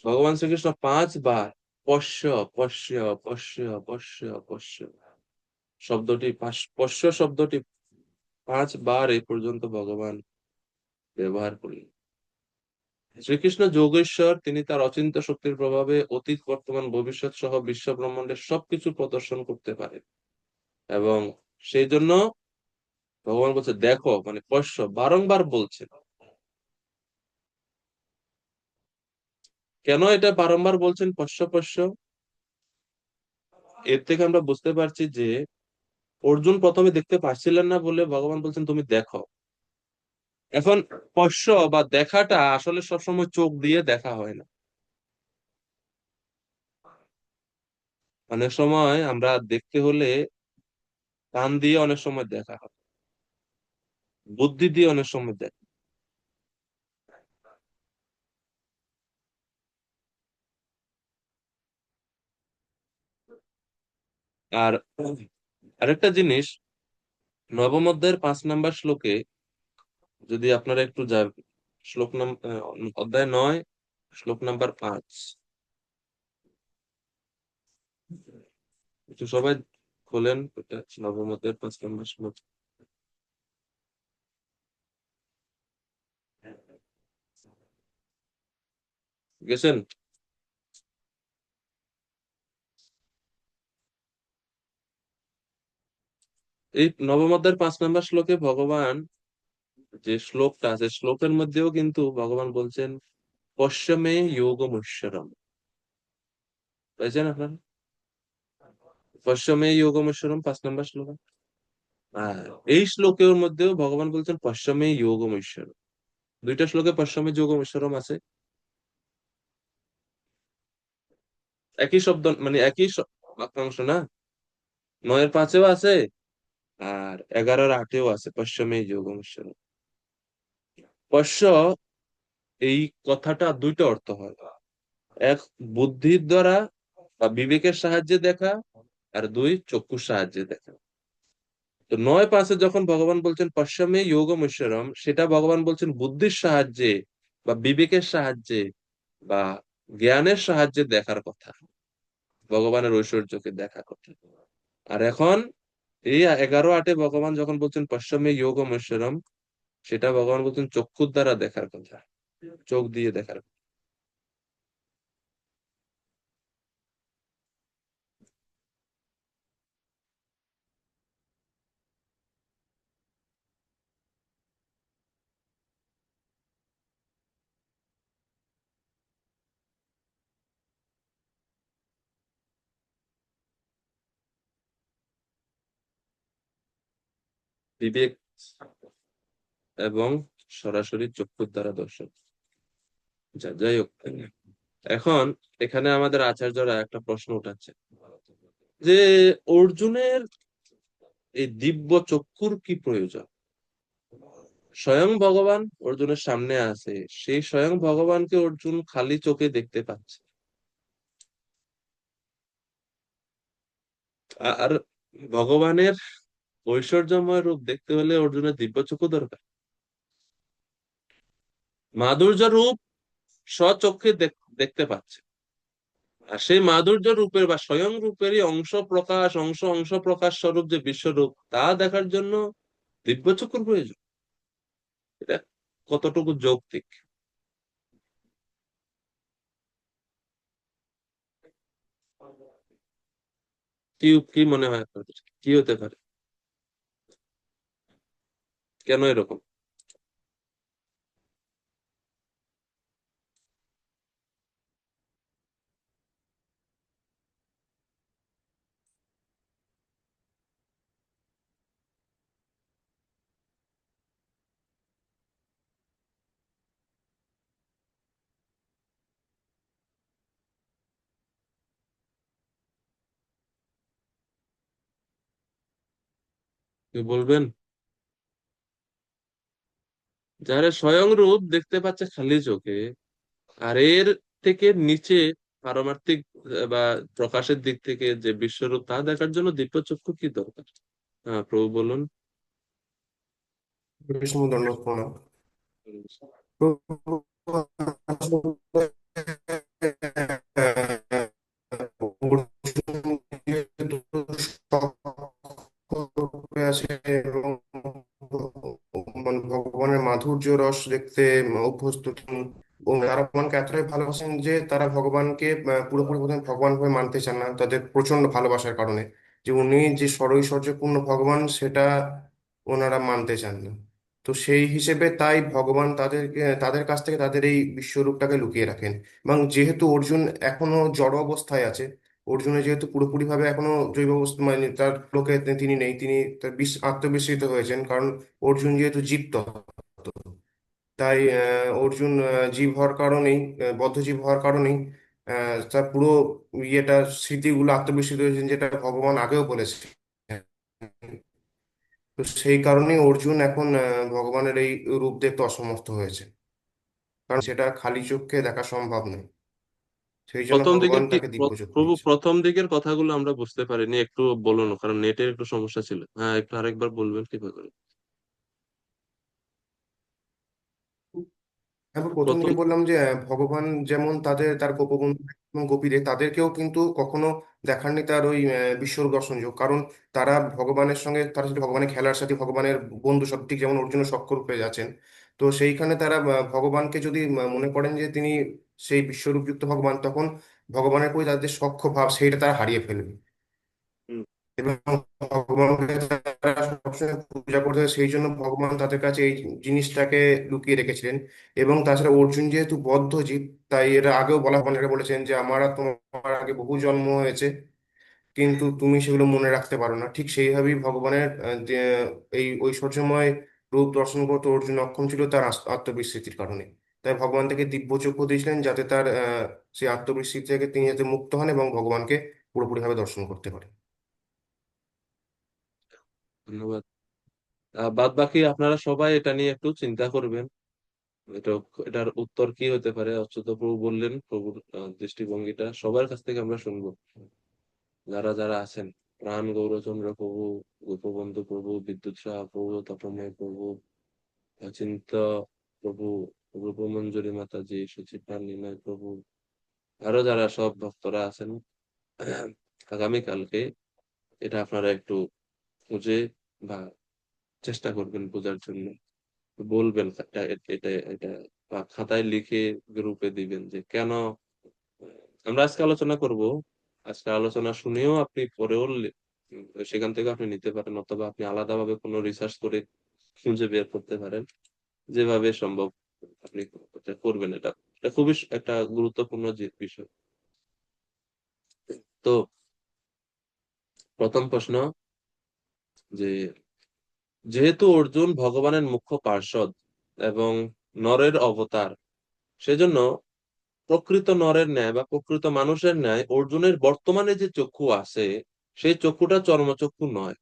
ভগবান শ্রীকৃষ্ণ 5 বার পশ্য পশ্য পশ্য পশ্য পশ্য শব্দটি, পশ্য শব্দটি 5 বার এই পর্যন্ত ভগবান ব্যবহার করলেন। শ্রীকৃষ্ণ যোগেশ্বর, তিনি তার অচিন্ত্য শক্তির প্রভাবে অতীত বর্তমান ভবিষ্যৎ সহ বিশ্ব ব্রহ্মাণ্ডের সবকিছু প্রদর্শন করতে পারেন। এবং সেই জন্য ভগবান বলছে দেখো, মানে পশ্য বারংবার বলছেন। কেন এটা বারংবার বলছেন পশ্য পশ্য? এর থেকে আমরা বুঝতে পারছি যে অর্জুন প্রথমে দেখতে পাচ্ছিলেন না বলে ভগবান বলছেন তুমি দেখো। এখন পশ্য বা দেখাটা আসলে সবসময় চোখ দিয়ে দেখা হয় না। অনেক সময় আমরা দেখতে হলে কান দিয়ে অনেক সময় দেখা হয়, বুদ্ধি দিয়ে অনেক সময় দেখা। আর আরেকটা জিনিস, নবম অধ্যায়ের 5 নম্বর শ্লোকে যদি আপনারা একটু যান, শ্লোক অধ্যায় 9, শ্লোক নাম্বার 5, একটু সবাই খোলেন ওটা, নবম অধ্যায়ের 5 নম্বর শ্লোক। গেছেন? এই নবম অধ্যায়ের 5 নম্বর শ্লোকে ভগবান যে শ্লোকটা আছে, শ্লোকের মধ্যেও কিন্তু ভগবান বলছেন পশ্চিমে যোগমৈশ্বরম। পাইছেন আপনারা? পশ্চিমে যোগমৈশ্বরম 5 নম্বর শ্লোক। আর এই শ্লোকের মধ্যেও ভগবান বলছেন পশ্চিমে যোগমৈশ্বরম। দুইটা শ্লোকে পশ্চিমে যোগমৈশ্বরম আছে, একই শব্দ, মানে একই বাক্যাংশ না। 9-এর 5-এও আছে, আর 11-এর 8-এও আছে পশ্চিমে যোগমৈশ্বরম। পশ্চ, এই কথাটা দুইটা অর্থ হয়। এক, বুদ্ধির দ্বারা বা বিবেকের সাহায্যে দেখা, আর দুই, চক্ষুর সাহায্যে দেখা। তো 9-5-এ যখন ভগবান বলছেন পশ্চিমে যোগমৈশ্বরম, সেটা ভগবান বলছেন বুদ্ধির সাহায্যে বা বিবেকের সাহায্যে বা জ্ঞানের সাহায্যে দেখার কথা, ভগবানের ঐশ্বর্যকে দেখা কথা। আর এখন এই 11-8-এ ভগবান যখন বলছেন পশ্চিমে যোগমৈশ্বরম, সেটা ভগবান বলছেন চক্ষুর দ্বারা দেখার কথা, চোখ দিয়ে দেখার কথা। বিবেক এবং সরাসরি চক্ষুর দ্বারা দর্শন। যাই হোক, এখন এখানে আমাদের আচার্যরা একটা প্রশ্ন উঠাচ্ছে যে অর্জুনের এই দিব্য চক্ষুর কি প্রয়োজন? স্বয়ং ভগবান অর্জুনের সামনে আছে, সেই স্বয়ং ভগবানকে অর্জুন খালি চোখে দেখতে পাচ্ছে। আর ভগবানের ঐশ্বর্যময় রূপ দেখতে হলে অর্জুনের দিব্য চক্ষু দরকার। মাধুর্য রূপ স্বচক্ষে দেখতে পাচ্ছে, আর সেই মাধুর্য রূপের বা স্বয়ং রূপেরই অংশ প্রকাশ স্বরূপ যে বিশ্বরূপ, তা দেখার জন্য দিব্য চক্ষুর প্রয়োজন। এটা কতটুকু যৌক্তিক? কি কি মনে হয় আপনাদের, কি হতে পারে, কেন এরকম? কেউ বলবেন? যারা স্বয়ং রূপ দেখতে পাচ্ছে খালি চোখে, আর এর থেকে নিচে পারমার্থিক বা প্রকাশের দিক থেকে যে বিশ্বরূপ, তা দেখার জন্য দিব্য চক্ষু কি দরকার? হ্যাঁ, প্রভু বলুন। বিষ্ণু দণ্ডক প্রণাম। অর্জুন যেহেতু সক্ষরূপে আছে এবং মানে ভগবানের মাধুর্য রস দেখতে অভ্যস্ত তিনি, এবং তারা ভগবানকে এতটাই ভালোবাসেন যে তারা ভগবানকে পুরোপুরি প্রথমে ভগবান ভাবে মানতে চান না, তাদের প্রচন্ড ভালোবাসার কারণে যে উনি যে ষড়ৈশ্বর্যপূর্ণ ভগবান সেটা ওনারা মানতে চান না। তো সেই হিসেবে তাই ভগবান তাদের কাছ থেকে তাদের এই বিশ্বরূপটাকে লুকিয়ে রাখেন। এবং যেহেতু অর্জুন এখনো জড় অবস্থায় আছে, অর্জুনের যেহেতু পুরোপুরি ভাবে এখনো জৈব অবস্থা, মানে তার লোকে তিনি নেই, তিনি তার আত্মবিস্মৃত হয়েছেন, কারণ অর্জুন যেহেতু জীব তত্ত্ব, তাই অর্জুন জীব হওয়ার কারণেই, বদ্ধ জীব হওয়ার কারণেই তার পুরো ইয়েটা স্মৃতিগুলো আত্মবিস্মৃত হয়েছেন, যেটা ভগবান আগেও বলেছে। তো সেই কারণেই অর্জুন এখন ভগবানের এই রূপ দেখতে অসমর্থ হয়েছে, কারণ সেটা খালি চোখে দেখা সম্ভব নয়। সেই জন্য প্রথম দিকের ভগবান কি তাকে দিব্যচক্ষু প্রভু দিয়েছে। প্রথম দিকের কথাগুলো আমরা বুঝতে পারিনি, একটু বলুন, কারণ নেটের একটু সমস্যা ছিল। হ্যাঁ, একটু আরেকবার বলবেন কিভাবে করে। আমি প্রথম প্রথম যে বললাম যে ভগবান যেমন তার গোপবন্ধু এবং গোপীদের তাদেরকেও কিন্তু কখনো দেখাননি তার ওই বিশ্বরূপ দর্শন যোগ, কারণ তারা ভগবানের সঙ্গে, তারা সাথে ভগবানের খেলার সাথে ভগবানের বন্ধু সব, ঠিক যেমন অর্জুনের সখ্য রূপে আছেন। তো সেইখানে তারা ভগবানকে যদি মনে করেন যে তিনি সেই বিশ্বরূপযুক্ত ভগবান, তখন ভগবানের প্রতি তাদের সখ্য ভাব সেইটা তারা হারিয়ে ফেলবে। হুম, এবং ভগবানকে তারা সবসময় পূজা করতে, সেই জন্য ভগবান তাদের কাছে এই জিনিসটাকে লুকিয়ে রেখেছিলেন। এবং তাছাড়া অর্জুন যেহেতু বদ্ধ জীব, তাই এর আগেও ভগবান বলেছেন যে আমার আর তোমার আগে বহু জন্ম হয়েছে, কিন্তু তুমি সেগুলো মনে রাখতে পারো না। ঠিক সেইভাবেই ভগবানের যে এই ঐশ্বর্যময় রূপ দর্শন করতে অর্জুন অক্ষম ছিল তার আত্মবিস্মৃতির কারণে। তাই ভগবান তাকে দিব্যচক্ষু দিয়েছিলেন, যাতে তার সেই আত্মবিস্মৃতি থেকে তিনি যাতে মুক্ত হন এবং ভগবানকে পুরোপুরিভাবে দর্শন করতে পারেন। ধন্যবাদ। বাদ বাকি আপনারা সবাই এটা নিয়ে একটু চিন্তা করবেন। এটা এটার উত্তর কি হতে পারে, অচ্যুত প্রভু বললেন, প্রভুর দৃষ্টিভঙ্গিটা সবার কাছ থেকে আমরা শুনবো, যারা যারা আছেন। প্রাণ গৌরচন্দ্র প্রভু, গোপবন্ধু প্রভু, বিদ্যুৎ সাহা প্রভু, তপময় প্রভু, অচিন্ত প্রভু, রূপমঞ্জুরি মাতাজি, সুচিত্রা নিলয় প্রভু, আরো যারা সব ভক্তরা আছেন, আগামীকালকে এটা আপনারা একটু খুঁজে বা চেষ্টা করবেন বোঝার জন্য, বলবেন এটা এটা এটা বা খাতায় লিখে গ্রুপে দিবেন যে কেন। আমরা আজকে আলোচনা করব, আজকে আলোচনা শুনেও আপনি পরেও সেখান থেকে আপনি নিতে পারেন, অথবা আপনি আলাদাভাবে কোনো রিসার্চ করে খুঁজে বের করতে পারেন, যেভাবে সম্ভব আপনি এটা করবেন। এটা এটা খুবই একটা গুরুত্বপূর্ণ বিষয়। তো প্রথম প্রশ্ন, যে যেহেতু অর্জুন ভগবানের মুখ্য পার্ষদ এবং নরের অবতার, সেজন্য প্রকৃত নরের ন্যায় বা প্রকৃত মানুষের ন্যায় অর্জুনের বর্তমানে যে চক্ষু আছে, সেই চক্ষুটা চর্মচক্ষু নয়।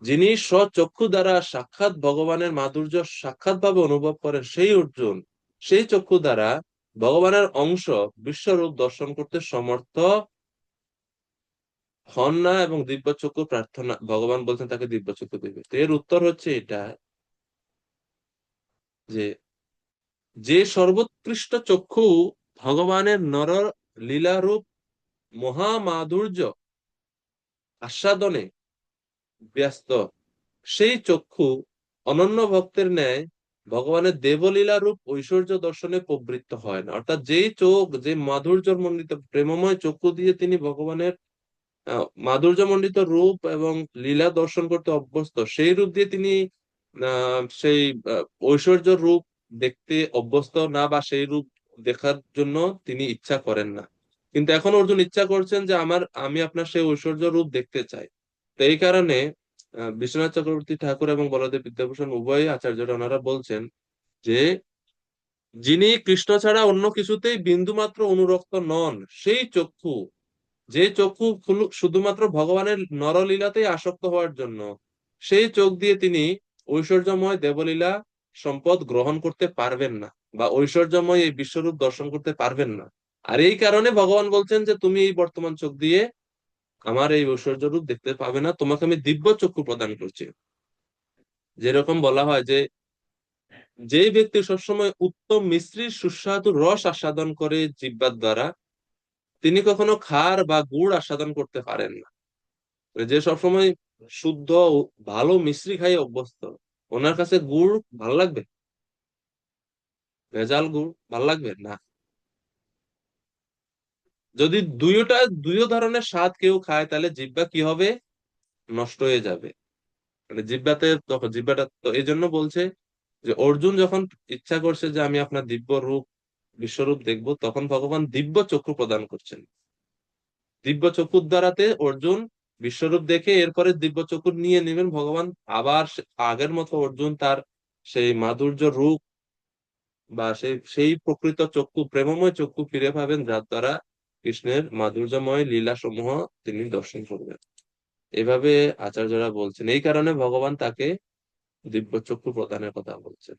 যিনি স্বচক্ষু দ্বারা সাক্ষাৎ ভগবানের মাধুর্য সাক্ষাৎ ভাবে অনুভব করেন, সেই অর্জুন সেই চক্ষু দ্বারা ভগবানের অংশ বিশ্বরূপ দর্শন করতে সমর্থ হন না, এবং দিব্য চক্ষু প্রার্থনা, ভগবান বলছেন তাকে দিব্য চক্ষু দেবে। তো এর উত্তর হচ্ছে এটা, যে যে সর্বোৎকৃষ্ট চক্ষু ভগবানের নর লীলারূপ মহামাধুর্য আস্বাদনে ব্যস্ত, সেই চক্ষু অনন্য ভক্তের ন্যায় ভগবানের দেবলীলা রূপ ঐশ্বর্য দর্শনে প্রবৃত্ত হয় না। অর্থাৎ যেই চোখ, যে মাধুর্য মণ্ডিত প্রেমময় চক্ষু দিয়ে তিনি ভগবানের মাধুর্য মণ্ডিত রূপ এবং লীলা দর্শন করতে অভ্যস্ত, সেই রূপ দিয়ে তিনি সেই ঐশ্বর্য রূপ দেখতে অভ্যস্ত না, বা সেই রূপ দেখার জন্য তিনি ইচ্ছা করেন না। কিন্তু এখন অর্জুন ইচ্ছা করছেন যে আমি আপনার সেই ঐশ্বর্য রূপ দেখতে চাই। তো এই কারণে বিশ্বনাথ চক্রবর্তী ঠাকুর এবং বলদেব বিদ্যাভূষণ উভয় আচার্যরা ওনারা বলছেন যে যিনি কৃষ্ণ ছাড়া অন্য কিছুতেই বিন্দুমাত্র অনুরক্ত নন, সেই চক্ষু, যে চক্ষু শুধুমাত্র ভগবানের নরলীলাতেই আসক্ত হওয়ার জন্য, সেই চোখ দিয়ে তিনি ঐশ্বর্যময় দেবলীলা সম্পদ গ্রহণ করতে পারবেন না, বা ঐশ্বর্যময় এই বিশ্বরূপ দর্শন করতে পারবেন না। আর এই কারণে ভগবান বলছেন যে তুমি এই বর্তমান চোখ দিয়ে আমার এই ঐশ্বর্য রূপ দেখতে পাবে না, তোমাকে আমি দিব্য চক্ষু প্রদান করছি। যেরকম বলা হয় যে যে ব্যক্তি সবসময় উত্তম মিশ্রির সুস্বাদু রস আস্বাদন করে জিহ্বার দ্বারা, তিনি কখনো খার বা গুড় আস্বাদন করতে পারেন না। যে সবসময় শুদ্ধ ভালো মিশ্রি খাই অভ্যস্ত, ওনার কাছে গুড় ভাল লাগবে? ভেজাল গুড় ভাল লাগবে না। যদি দুইও ধরনের স্বাদ কেউ খায়, তাহলে জিহ্বা কি হবে? নষ্ট হয়ে যাবে। মানে জিহ্বাতে তখন জিহ্বাটা, তো এই জন্য বলছে যে অর্জুন যখন ইচ্ছা করছে যে আমি আপনার দিব্য রূপ বিশ্বরূপ দেখবো, তখন ভগবান দিব্য চক্ষু প্রদান করছেন। দিব্য চক্ষুর দ্বারাতে অর্জুন বিশ্বরূপ দেখে এরপরে দিব্য চক্ষু নিয়ে নেবেন ভগবান, আবার আগের মতো অর্জুন তার সেই মাধুর্য রূপ বা সেই প্রকৃত চক্ষু, প্রেমময় চক্ষু ফিরে পাবেন, যার দ্বারা কৃষ্ণের মাধুর্যময় লীলা সমূহ তিনি দর্শন করবেন। এভাবে আচার্যরা বলছেন, এই কারণে ভগবান তাকে দিব্য চক্ষু প্রদানের কথা বলছেন।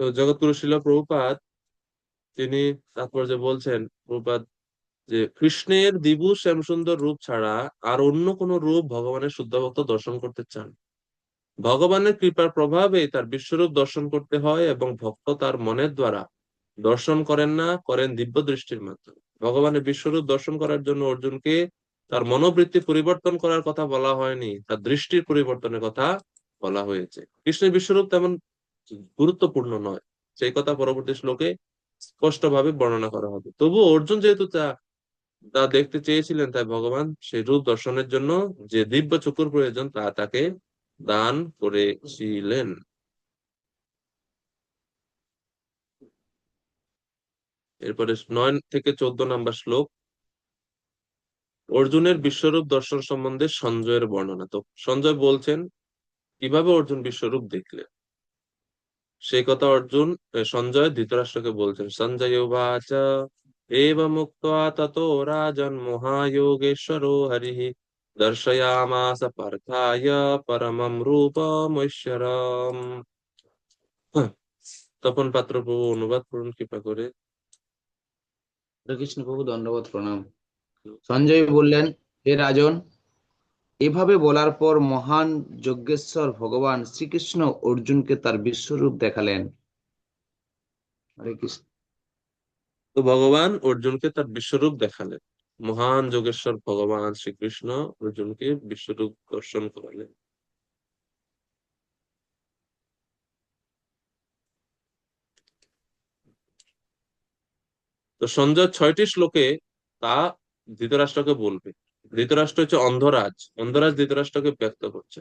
তো জগৎগুরু শিল প্রভুপাদ তিনি তাৎপর্যে বলছেন, প্রভুপাদ, যে কৃষ্ণের দ্বিভু শ্যামসুন্দর রূপ ছাড়া আর অন্য কোন রূপ ভগবানের শুদ্ধ ভক্ত দর্শন করতে চান। ভগবানের কৃপার প্রভাবে তার বিশ্বরূপ দর্শন করতে হয় এবং ভক্ত তার মনের দ্বারা দর্শন করেন না, করেন দিব্য দৃষ্টির মাধ্যমে। ভগবানের বিশ্বরূপ দর্শন করার জন্য অর্জুনকে তার মনোবৃত্তি পরিবর্তন করার কথা বলা হয়নি, তার দৃষ্টির পরিবর্তনের কথা বলা হয়েছে। কৃষ্ণের বিশ্বরূপ তেমন গুরুত্বপূর্ণ নয়, সেই কথা পরবর্তী শ্লোকে স্পষ্টভাবে বর্ণনা করা হবে। তবুও অর্জুন যেহেতু তা তা দেখতে চেয়েছিলেন, তাই ভগবান সেই রূপ দর্শনের জন্য যে দিব্য চক্ষুর প্রয়োজন তা তাকে দান করেছিলেন। এরপরে 9 থেকে 14 নম্বর শ্লোক, অর্জুনের বিশ্বরূপ দর্শন সম্বন্ধে সঞ্জয়ের বর্ণনা। তো সঞ্জয় বলছেন কিভাবে অর্জুন বিশ্বরূপ দেখলেন সেই কথা সঞ্জয় ধৃতরাষ্ট্রকে বলছেন। সঞ্জয় উবাচ এবম উক্ত্বা ততো রাজন মহাযোগেশ্বরো হরিঃ দর্শয়ামাস পার্থায় পরমম রূপমৈশ্বরম। তপন পাত্র প্রভু অনুবাদ করুন কৃপা করে। কৃষ্ণ প্রভু দণ্ডবত প্রণাম। সঞ্জয় বললেন, হে রাজন, এভাবে বলার পর মহান যজ্ঞেশ্বর ভগবান শ্রীকৃষ্ণ অর্জুনকে তার বিশ্বরূপ দেখালেন। হরে কৃষ্ণ। তো ভগবান অর্জুনকে তার বিশ্বরূপ দেখালেন, মহান যোগেশ্বর ভগবান শ্রীকৃষ্ণ অর্জুনকে বিশ্বরূপ দর্শন করালেন। তো সঞ্জয় 6টি শ্লোকে তা ধৃতরাষ্ট্রকে বলবে। ধৃতরাষ্ট্র হচ্ছে অন্ধরাজ, অন্ধরাজ ধৃতরাষ্ট্রকে ব্যক্ত করছে।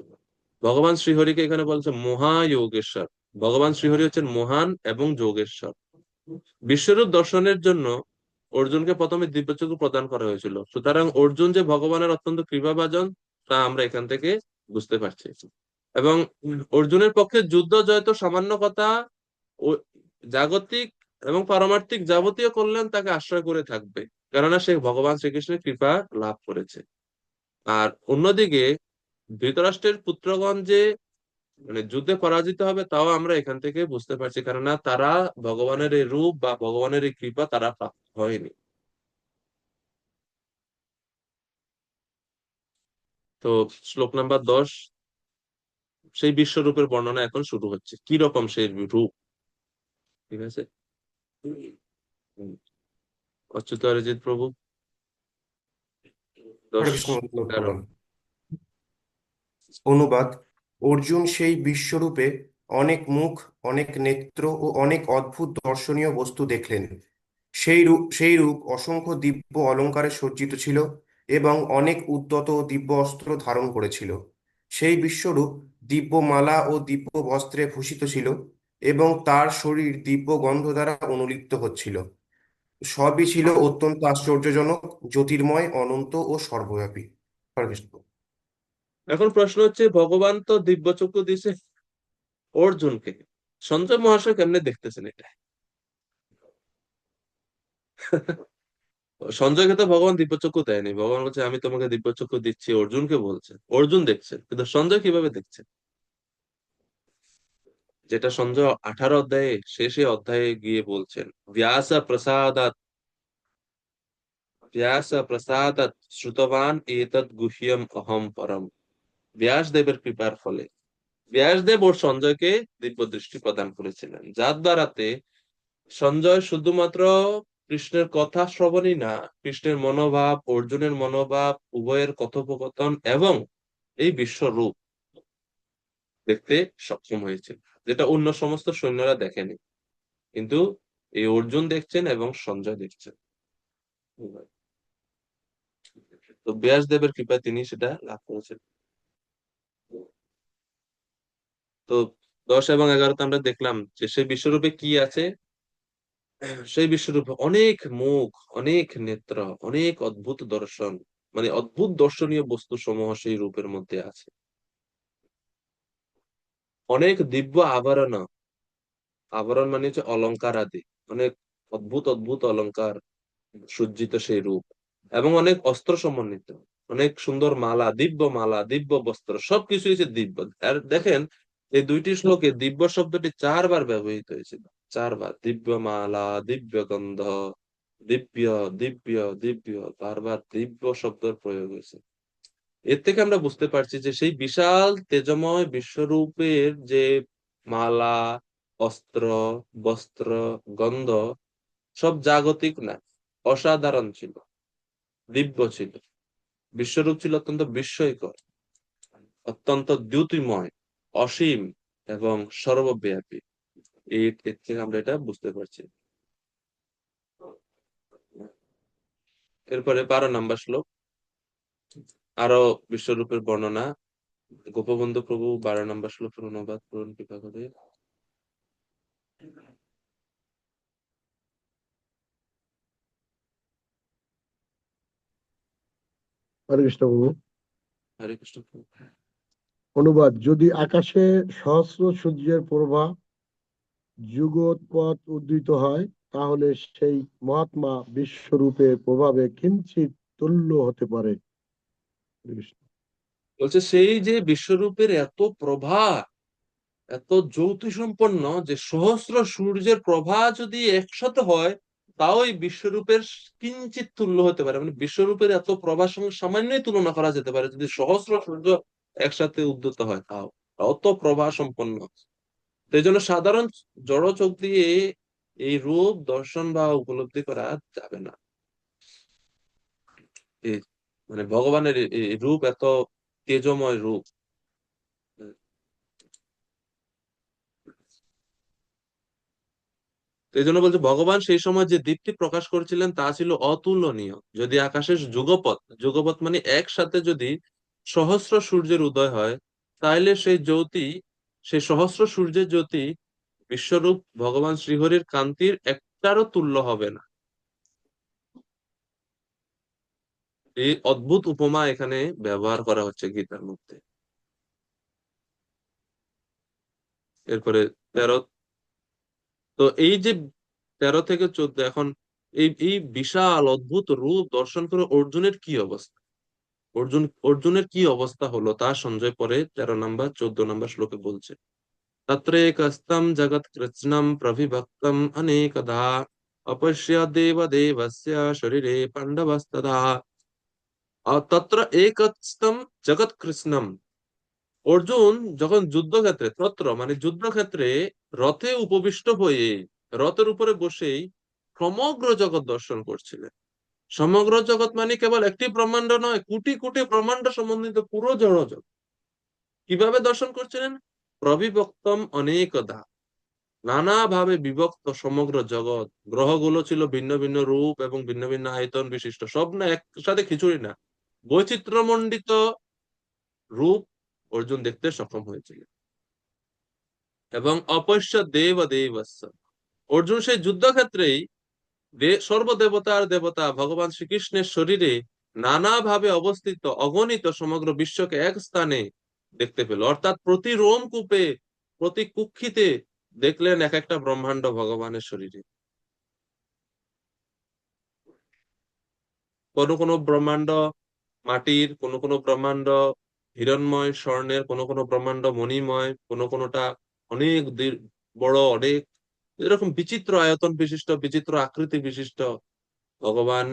ভগবান শ্রীহরিকে এখানে বলছে মহাযোগেশ্বর। ভগবান শ্রীহরি হচ্ছেন মহান এবং যোগেশ্বর। বিশ্বরূপ দর্শনের জন্য অর্জুনকে প্রথমে দিব্যচক্ষু প্রদান করা হয়েছিল। সুতরাং অর্জুন যে ভগবানের অত্যন্ত কৃপাভাজন তা আমরা এখান থেকে বুঝতে পারছি। এবং অর্জুনের পক্ষে যুদ্ধ জয় তো সামান্য কথা, ও জাগতিক এবং পারমার্থিক যাবতীয় কল্যাণ তাকে আশ্রয় করে থাকবে, কেননা সে ভগবান শ্রীকৃষ্ণের কৃপা লাভ করেছে। আর অন্যদিকে ধৃতরাষ্ট্রের পুত্রগণ যে যুদ্ধে পরাজিত হবে তাও আমরা এখান থেকে বুঝতে পারছি, কেননা তারা ভগবানের এই রূপ বা ভগবানের এই কৃপা তারা প্রাপ্ত হয়নি। তো শ্লোক নাম্বার 10, সেই বিশ্বরূপের বর্ণনা এখন শুরু হচ্ছে, কি রকম সেই রূপ। ঠিক আছে, অচ্যুত অরিজিৎ প্রভু হরে 10, কৃষ্ণ, 11। অনুবাদ। অর্জুন সেই বিশ্বরূপে অনেক মুখ, অনেক নেত্র ও অনেক অদ্ভুত দর্শনীয় বস্তু দেখলেন। সেই রূপ অসংখ্য দিব্য অলঙ্কারে সজ্জিত ছিল এবং অনেক উদ্যত ও দিব্য অস্ত্র ধারণ করেছিল। সেই বিশ্বরূপ দিব্য মালা ও দিব্য বস্ত্রে ভূষিত ছিল এবং তার শরীর দিব্য গন্ধ দ্বারা অনুলিপ্ত হচ্ছিল। সবই ছিল অত্যন্ত আশ্চর্যজনক, জ্যোতির্ময়, অনন্ত ও সর্বব্যাপী। হরে কৃষ্ণ। এখন প্রশ্ন হচ্ছে, ভগবান তো দিব্য চক্ষু দিছে অর্জুনকে, সঞ্জয় মহাশয় কেমনে দেখতেছেন এটা? সঞ্জয়কে তো ভগবান দিব্যচক্ষু দেয়নি। ভগবান বলছে আমি তোমাকে দিব্যচক্ষু দিচ্ছি, অর্জুনকে বলছে, অর্জুন দেখছেন, কিন্তু সঞ্জয় কিভাবে দেখছেন? যেটা সঞ্জয় 18 অধ্যায়ে শেষে অধ্যায়ে গিয়ে বলছেন, ব্যাস প্রসাদাৎ শ্রুতবান এতৎ গুহ্যম অহম পরম। ব্যাসদেবের কৃপার ফলে ব্যাসদেব ওর সঞ্জয়কে দিব্য দৃষ্টি প্রদান করেছিলেন, যার দ্বারাতে সঞ্জয় শুধুমাত্র কৃষ্ণের কথা শ্রবণই না, কৃষ্ণের মনোভাব, অর্জুনের মনোভাব, উভয়ের কথোপকথন এবং এই বিশ্বরূপ দেখতে সক্ষম হয়েছে, যেটা অন্য সমস্ত সৈন্যরা দেখেনি, কিন্তু এই অর্জুন দেখছেন এবং সঞ্জয় দেখছেন। তো ব্যাসদেবের কৃপায় তিনি সেটা লাভ করেছেন। তো 10 এবং 11তে আমরা দেখলাম যে সেই বিশ্বরূপে কি আছে। সেই বিশ্বরূপে অনেক মুখ, অনেক নেত্র, অনেক অদ্ভুত দর্শন, মানে অদ্ভুত দর্শনীয় বস্তু সমূহ সেই রূপের মধ্যে আছে। অনেক দিব্য আভরণ, আভরণ মানে হচ্ছে অলংকার আদি, অনেক অদ্ভুত অদ্ভুত অলংকার সজ্জিত সেই রূপ, এবং অনেক অস্ত্র সমন্বিত, অনেক সুন্দর মালা, দিব্য বস্ত্র, সবকিছু হচ্ছে দিব্য। আর দেখেন এই দুইটি শ্লোকে দিব্য শব্দটি 4 বার ব্যবহৃত হয়েছিল। 4 বার, দিব্যমালা, দিব্যগন্ধ, দিব্য, দিব্য, দিব্য, বারবার দিব্য শব্দের প্রয়োগ হয়েছে। এর থেকে আমরা বুঝতে পারছি যে সেই বিশাল তেজময় বিশ্বরূপের যে মালা, অস্ত্র, বস্ত্র, গন্ধ সব জাগতিক না, অসাধারণ ছিল, দিব্য ছিল। বিশ্বরূপ ছিল অত্যন্ত বিস্ময়কর, অত্যন্ত দ্যুতিময়, অসীম এবং সর্বব্যাপী। এর থেকে আমরা এটা বুঝতে পারছি। এরপরে 12 নম্বর শ্লোক, আরো বিশ্বরূপের বর্ণনা। গোপবন্ধু প্রভু 12 নম্বর শ্লোকের অনুবাদ করুন কৃপা করে। হরে কৃষ্ণ প্রভু। হরে কৃষ্ণ প্রভু। অনুবাদ: যদি আকাশে সহস্র সূর্যের প্রভা যুগপৎ উদ্ধৃত হয়, তাহলে সেই মহাত্মা বিশ্বরূপের প্রভাবে কিঞ্চিৎ তুল্য হতে পারে। হরে কৃষ্ণ। বলছে সেই যে বিশ্বরূপের এত প্রভা, এত জ্যোতি সম্পন্ন, যে সহস্র সূর্যের প্রভা যদি একসাথে হয় তাও এই বিশ্বরূপের কিঞ্চিত তুল্য হতে পারে। মানে বিশ্বরূপের এত প্রভার সঙ্গে সামান্যই তুলনা করা যেতে পারে যদি সহস্র সূর্য একসাথে উদ্যত হয়, তাও অত প্রভা সম্পন্ন। সেই জন্য সাধারণ জড় চোখ দিয়ে এই রূপ দর্শন বা উপলব্ধি করা যাবে না। এই মানে ভগবানের এই রূপ এত তেজময় রূপ। এই জন্য বলছে ভগবান সেই সময় যে দীপ্তি প্রকাশ করেছিলেন তা ছিল অতুলনীয়। যদি আকাশের যুগপৎ, যুগপৎ মানে একসাথে যদি সহস্র সূর্যের উদয় হয়, তাহলে সেই জ্যোতি, সেই সহস্র সূর্যের জ্যোতি বিশ্বরূপ ভগবান শ্রীহরির কান্তির একটারও তুল্য হবে না। এই অদ্ভুত উপমা এখানে ব্যবহার করা হচ্ছে গীতার মধ্যে। এরপরে 13, তো এই যে 13 থেকে 14 এখন এই এই বিশাল অদ্ভুত রূপ দর্শন করে অর্জুনের কি অবস্থা, অর্জুনের কি অবস্থা হলো তা সঞ্জয় পরে 13 নম্বর 14 নম্বর শ্লোকে বলছে। তত্রেকস্তম জগৎ কৃৎস্নম প্রবিভক্তম অনেকদা অপশ্য দেব দেবস্য শরীরে পাণ্ডবস্তদা। তত্র একস্তম জগৎ কৃৎস্নম, অর্জুন যখন যুদ্ধক্ষেত্রে, তত্র মানে যুদ্ধক্ষেত্রে রথে উপবিষ্ট হয়ে, রথের উপরে বসেই সমগ্র জগৎ দর্শন করছিলেন। সমগ্র জগৎ মানে কেবল একটি ব্রহ্মাণ্ড নয়, কোটি কোটি ব্রহ্মাণ্ড সম্বন্ধিত পুরো জড়জগৎ। কিভাবে দর্শন করছিলেন? প্রবিভক্তম অনেকদা, নানা ভাবে বিভক্ত সমগ্র জগৎ। গ্রহগুলো ছিল ভিন্ন ভিন্ন রূপ এবং ভিন্ন ভিন্ন আয়তন বিশিষ্ট, সব না একসাথে খিচুড়ি না, বৈচিত্র্যমণ্ডিত রূপ অর্জুন দেখতে সক্ষম হয়েছিল। এবং অপশ্য দেব দেবস্য, অর্জুন সেই যুদ্ধক্ষেত্রেই সর্বদেবতার দেবতা ভগবান শ্রীকৃষ্ণের শরীরে নানাভাবে অবস্থিত অগণিত সমগ্র বিশ্বকে এক স্থানে দেখতে পেল। অর্থাৎ প্রতি রোমকূপে, প্রতি কুক্ষিতে দেখলেন এক একটা ব্রহ্মাণ্ড ভগবানের শরীরে। কোনো কোনো ব্রহ্মাণ্ড মাটির, কোনো কোনো ব্রহ্মাণ্ড হিরণ্ময় স্বর্ণের, কোনো কোনো ব্রহ্মাণ্ড মণিময়, কোনো কোনোটা অনেক বড়, অনেক এরকম বিচিত্র আয়তন বিশিষ্ট, বিচিত্র আকৃতি বিশিষ্ট ভগবান।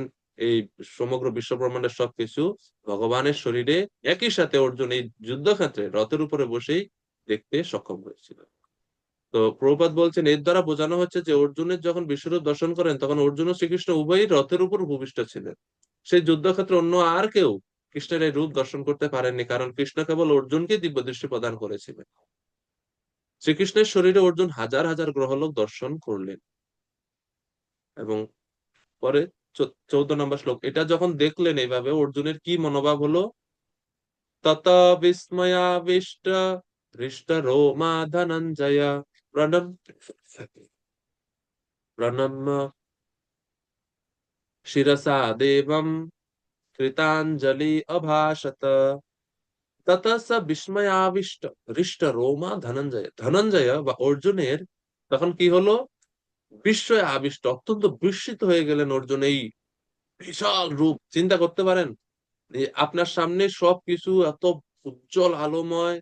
এই সমগ্র বিশ্ব ব্রহ্মাণ্ডের সবকিছু ভগবানের শরীরে একই সাথে অর্জুন এই যুদ্ধক্ষেত্রে রথের উপরে বসেই দেখতে সক্ষম হয়েছিল। তো প্রভুপাদ বলছেন এর দ্বারা বোঝানো হচ্ছে যে অর্জুনের যখন বিশ্বরূপ দর্শন করেন তখন অর্জুন ও শ্রীকৃষ্ণ উভয়ই রথের উপর উপবিষ্ট ছিলেন। সেই যুদ্ধক্ষেত্রে অন্য আর কেউ কৃষ্ণের এই রূপ দর্শন করতে পারেননি, কারণ কৃষ্ণ কেবল অর্জুনকে দিব্য দৃষ্টি প্রদান করেছিলেন। শ্রীকৃষ্ণের শরীরে অর্জুন হাজার হাজার গ্রহলোক দর্শন করলেন। এবং পরে 14 নম্বর শ্লোক, এটা যখন দেখলেন এইভাবে অর্জুনের কি মনোভাব হলো? তত বিস্ময়াবিষ্ট হৃষ্ট রোমা ধনঞ্জয় প্রণম প্রণম্য শিরসা দেবম কৃতাঞ্জলি অভাষত। তত স বিস্ময়াবিষ্ট হৃষ্ট রোমা ধনঞ্জয়, ধনঞ্জয় বা অর্জুনের তখন কি হলো? বিস্ময় আবিষ্ট, অত্যন্ত বিস্মিত হয়ে গেলেন অর্জুন এই বিশাল রূপ। চিন্তা করতে পারেন যে আপনার সামনে সবকিছু এত উজ্জ্বল আলোময়,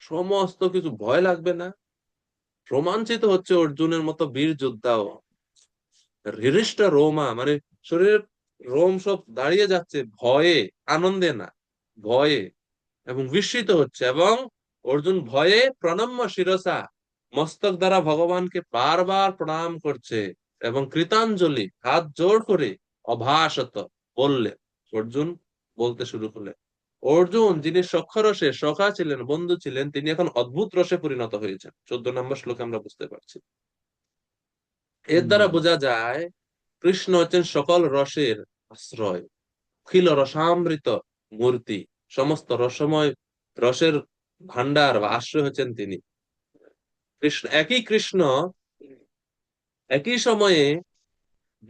সমস্ত কিছু, ভয় লাগবে না? রোমাঞ্চিত হচ্ছে অর্জুনের মতো বীর যোদ্ধাও। হৃষ্ট রোমা, মানে শরীরের রোম সব দাঁড়িয়ে যাচ্ছে ভয়ে, আনন্দে না, ভয়ে, এবং বিস্মিত হচ্ছে। এবং অর্জুন ভয়ে প্রণম্য শিরসা, মস্তক দ্বারা ভগবানকে বারবার প্রণাম করছে এবং কৃতাঞ্জলি হাত জোড় করে অভাসত বললেন। অর্জুন বলতে শুরু করলেন। অর্জুন, যিনি সখ্য সখা ছিলেন, বন্ধু ছিলেন, তিনি এখন অদ্ভুত রসে পরিণত হয়েছেন। 14 নম্বর শ্লোকে আমরা বুঝতে পারছি। এর দ্বারা বোঝা যায় কৃষ্ণ হচ্ছেন সকল রসের আশ্রয়, অখিল রসামৃত মূর্তি, সমস্ত রসময় রসের ভান্ডার বা আশ্রয় হচ্ছেন তিনি। কৃষ্ণ একই সময়ে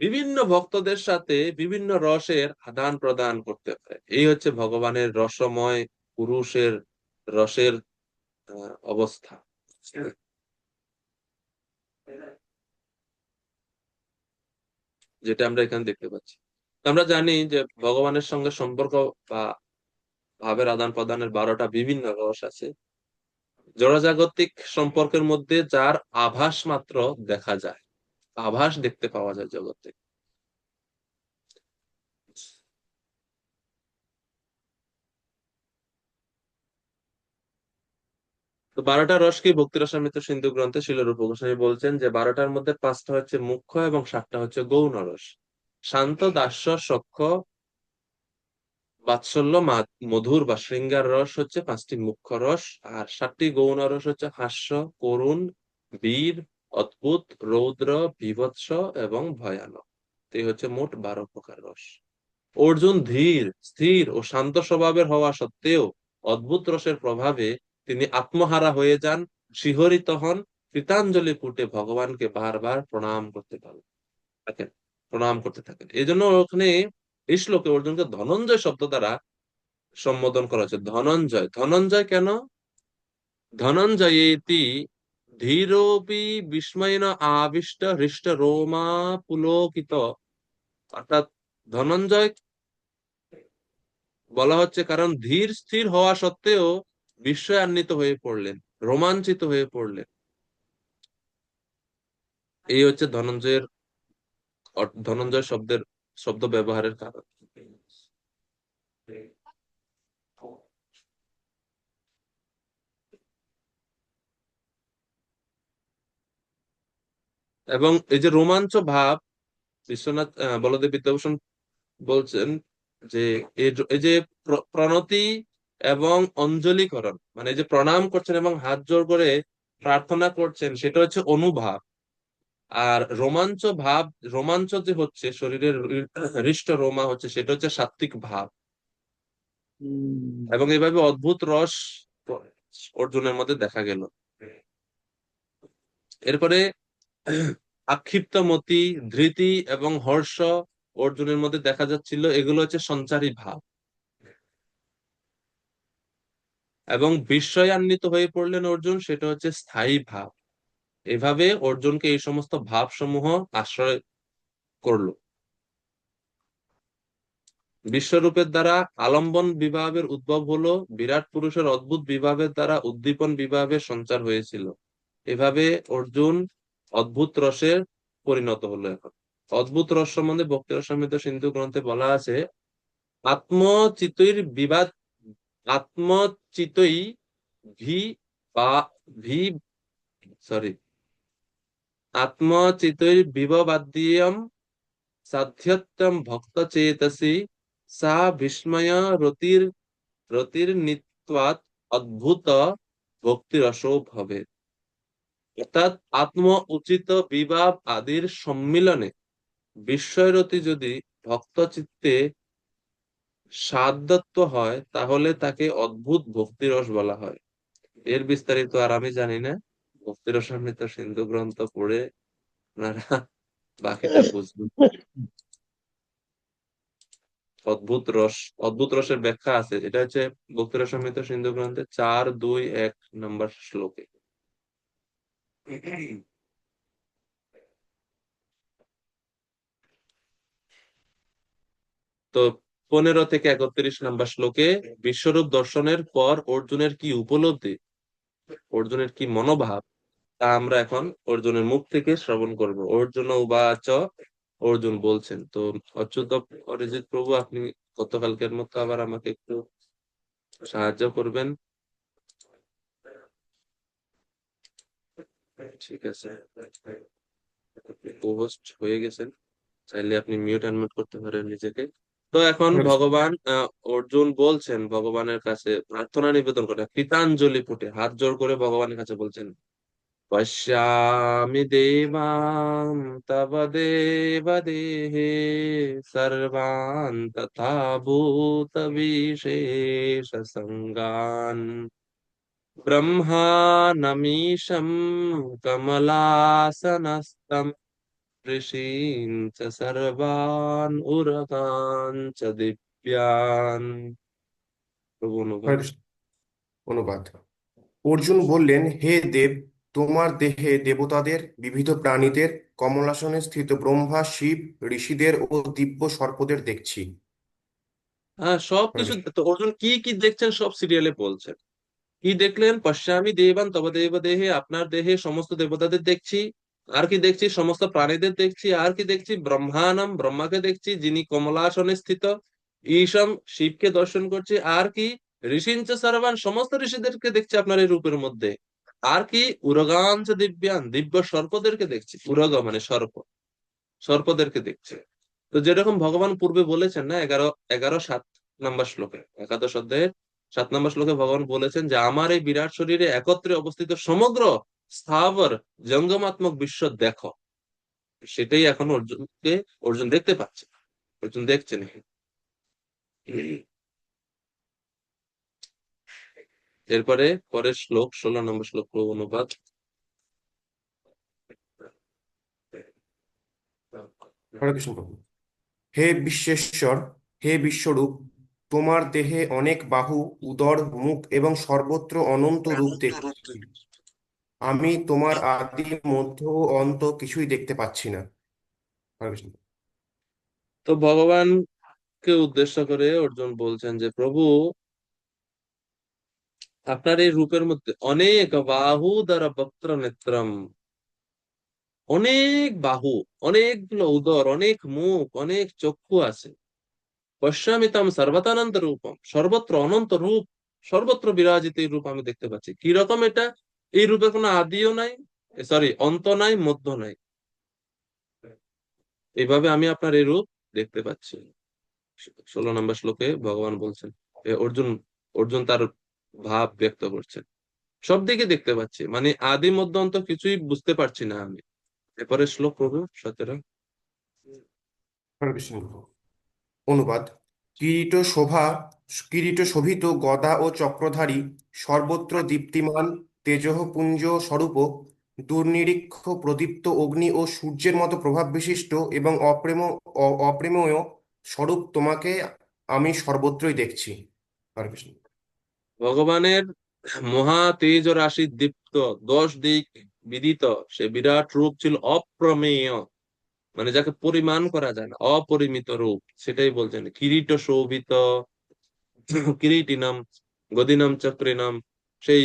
বিভিন্ন ভক্তদের সাথে বিভিন্ন রসের আদান প্রদান করতে পারে। এই হচ্ছে ভগবানের রসময় পুরুষের রসের অবস্থা, যেটা আমরা এখানে দেখতে পাচ্ছি। তো আমরা জানি যে ভগবানের সঙ্গে সম্পর্ক বা ভাবের আদান প্রদানের 12টা বিভিন্ন রস আছে। জড়জাগতিক সম্পর্কের মধ্যে যার আভাস মাত্র দেখা যায়, আভাস দেখতে পাওয়া যায় জগতে। তো 12টা রস কি? ভক্তি রসামৃত সিন্ধু গ্রন্থে শিল রূপ গোস্বামী বলছেন যে 12টার মধ্যে 5টা হচ্ছে মুখ্য এবং 7টা হচ্ছে গৌণ রস। শান্ত, দাস্য, সখ্য, বাৎসল্য, মধুর বা শৃঙ্গার রস হচ্ছে 5টি মুখ্য রস। আর 7টি গৌণ রস হচ্ছে হাস্য, করুণ, বীর, অদ্ভুত, রৌদ্র, বীভৎস এবং ভয়ানক। তো এই হচ্ছে মোট 12 প্রকার রস। অর্জুন ধীর, স্থির ও শান্ত স্বভাবের হওয়া সত্ত্বেও অদ্ভুত রসের প্রভাবে তিনি আত্মহারা হয়ে যান, শিহরিত হন, কৃতাঞ্জলি পুটে ভগবানকে বারবার প্রণাম করতে থাকেন, প্রণাম করতে থাকেন। এই জন্য ওখানে এই শ্লোকে অর্জুনকে ধনঞ্জয় শব্দ দ্বারা সম্বোধন করা হচ্ছে। ধনঞ্জয়, ধনঞ্জয় কেন? ধনঞ্জয়েতি ধীরোপি বিস্ময়েন আবিষ্ট হৃষ্ট রোমা পুলকিত। অর্থাৎ ধনঞ্জয় বলা হচ্ছে কারণ ধীর স্থির হওয়া সত্ত্বেও বিস্ময়ান্বিত হয়ে পড়লেন, রোমাঞ্চিত হয়ে পড়লেন। এই হচ্ছে ধনঞ্জয় শব্দের শব্দ ব্যবহারের কারণ। এবং এই যে রোমাঞ্চ ভাব, বিশ্বনাথ বলদেব বিদ্যাভূষণ বলছেন যে এই যে প্রণতি এবং অঞ্জলিকরণ, মানে এই যে প্রণাম করছেন এবং হাত জোড় করে প্রার্থনা করছেন, সেটা হচ্ছে অনুভাব। আর রোমাঞ্চ ভাব, রোমাঞ্চ যে হচ্ছে শরীরের হৃষ্ট রোমা হচ্ছে, সেটা হচ্ছে সাত্ত্বিক ভাব। এবং এইভাবে অদ্ভুত রস অর্জুনের মধ্যে দেখা গেল। এরপরে আক্ষিপ্ত মতি, ধৃতি এবং হর্ষ অর্জুনের মধ্যে দেখা যাচ্ছিল, এগুলো হচ্ছে সঞ্চারী ভাব। এবং বিস্ময়ান্বিত হয়ে পড়লেন অর্জুন, সেটা হচ্ছে স্থায়ী ভাব। এভাবে অর্জুনকে এই সমস্ত ভাব সমূহ আশ্রয় করলো। বিশ্বরূপের দ্বারা আলম্বন বিভাবের উদ্ভব হলো, বিরাট পুরুষের অদ্ভুত বিভাবের দ্বারা উদ্দীপন বিভাবের সঞ্চার হয়েছিল। এভাবে অর্জুন অদ্ভুত রসে পরিণত হলো। এখন অদ্ভুত রস সম্বন্ধে ভক্তি রসামৃত সিন্ধু গ্রন্থে বলা আছে, আত্মচিতৈর বিবাদ, আত্মচিতই ভি বা ভি সরি আত্মচিতৈর বিভবাদ্যম সাধ্যত্যম ভক্ত চেতসি সা বিস্ময় রতির রতির নিত্বাৎ অদ্ভুত ভক্তি রসো ভবে। অর্থাৎ আত্ম উচিত বিভাব আদির সম্মিলনে বিস্ময়রতি যদি ভক্ত চিত্তে সাধ্যত্ব হয়, তাহলে তাকে অদ্ভুত ভক্তিরস বলা হয়। এর বিস্তারিত আর আমি জানি না। ভক্তি রসামৃত সিন্ধু গ্রন্থ পড়ে আপনারা বাকিটা বুঝবেন। অদ্ভুত রস, অদ্ভুত রসের ব্যাখ্যা আছে, এটা হচ্ছে ভক্তি রসামৃত সিন্ধু গ্রন্থে 4.2.1 নম্বর শ্লোকে। তো 15 থেকে 31 নম্বর শ্লোকে বিশ্বরূপ দর্শনের পর অর্জুনের কি উপলব্ধি, অর্জুনের কি মনোভাব তা আমরা এখন অর্জুনের মুখ থেকে শ্রবণ করব। অর্জুন উবাচ, অর্জুন বলছেন। তো অচ্যুত অরিজিৎ প্রভু, আপনি গতকালকের মতো আবার আমাকে একটু সাহায্য করবেন। ঠিক আছে, হোস্ট হয়ে গেছেন, চাইলে আপনি মিউট আনমিউট করতে পারেন নিজেকে। তো এখন হরে কৃষ্ণ। ভগবান অর্জুন বলছেন ভগবানের কাছে প্রার্থনা নিবেদন করে, কৃতাঞ্জলি ফুটে হাত জোড় করে ভগবানের কাছে বলছেন, পশ্যামি দেবান তব দেব দেহে সর্বান তথা ভূত বিশেষ সঙ্গান ব্রহ্মানমীশম কমলাসনস্থম ঋষীন চ সর্বান উরগান চ দিব্যান। প্রভু অনুবাদ। হরে কৃষ্ণ। অনুবাদ। অর্জুন বললেন, হে দেব, তোমার দেহে দেবতাদের, বিবিধ প্রাণীদের, কমলাসনে স্থিত ব্রহ্মা, শিব, ঋষিদের ও দিব্য সর্পদের দেখছি। হ্যাঁ, হরে সবকিছু। কৃষ্ণ। তো অর্জুন কি কি দেখছেন সব সিরিয়ালে বলছেন। কি দেখলেন? পশ্যামি দেবান তব দেব দেহে, আপনার দেহে সমস্ত দেবতাদের দেখছি। আর কি দেখছি? সমস্ত প্রাণীদের দেখছি। আর কি দেখছি? ব্রহ্মানম, ব্রহ্মাকে দেখছি যিনি কমলাসনে স্থিত। ঈশম, শিবকে দর্শন করছি। আর কি? ঋষিঞ্চ সর্বান, সমস্ত ঋষিদেরকে দেখছি আপনার এই রূপের মধ্যে। আর কি? উরগাঞ্চ দিব্যান, দিব্য সর্পদেরকে দেখছি। উরগ মানে সর্প, সর্পদেরকে দেখছি। তো যেরকম ভগবান পূর্বে বলেছেন না, 11:7 শ্লোকে, একাদশ অধ্যায়ের 7 শ্লোকে ভগবান বলেছেন যে আমার এই বিরাট শরীরে একত্রে অবস্থিত সমগ্র স্থাবর জঙ্গমাত্মক বিশ্ব দেখো। সেটাই এখন অর্জুন দেখতে পাচ্ছে, অর্জুন দেখছেন। এরপরে পরের শ্লোক, 16 শ্লোক প্রভু অনুবাদ। হরে কৃষ্ণ প্রভু। হে বিশ্বেশ্বর, হে বিশ্বরূপ, তোমার দেহে অনেক বাহু, উদর, মুখ এবং সর্বত্র অনন্ত রূপ দেখছি। আমি তোমার আদি, মধ্য ও অন্ত কিছুই দেখতে পাচ্ছি না। হরে কৃষ্ণ। তো ভগবানকে উদ্দেশ্য করে অর্জুন বলছেন যে প্রভু, আপনার এই রূপের মধ্যে অনেক বাহু দ্বারা বক্ত্র নেত্রম, অনেক বাহু, অনেকগুলো উদর, অনেক মুখ, অনেক চক্ষু আছে। পশ্যামিতাম সর্বতানন্ত রূপম, সর্বত্র অনন্ত রূপ, সর্বত্র বিরাজিত এই রূপ আমি দেখতে পাচ্ছি। কি রকম এটা? এই রূপের কোনো আদিও নাই, সরি অন্ত নাই, মধ্য নাই। এইভাবে আমি আপনার এই রূপ দেখতে পাচ্ছি। 16 শ্লোকে ভগবান বলছেন, অর্জুন, অর্জুন তার ভাব ব্যক্ত করছেন। সব দিকে দেখতে পাচ্ছি, মানে আদি মধ্য অন্ত কিছুই বুঝতে পারছি না আমি। এরপরে শ্লোক প্রভু 17। হরে কৃষ্ণ প্রভু। অনুবাদ। কিরীট শোভা, কিরীট শোভিত গদা ও চক্রধারী, সর্বত্র দীপ্তিমান তেজঃপুঞ্জ স্বরূপ, দুর্নিরীক্ষ প্রদীপ্ত অগ্নি ও সূর্যের মতো প্রভাব বিশিষ্ট এবং অপ্রেমেয় স্বরূপ তোমাকে আমি সর্বত্রই দেখছি। হরে কৃষ্ণ। ভগবানের মহা তেজ রাশি দীপ্ত, 10 দিক বিদিত সে বিরাট রূপ ছিল অপ্রমেয়, মানে যাকে পরিমাণ করা যায় না, অপরিমিত রূপ। সেটাই বলছেন, কিরীট শোভিত, কিরীটিনম গদিনম চক্রিনম, সেই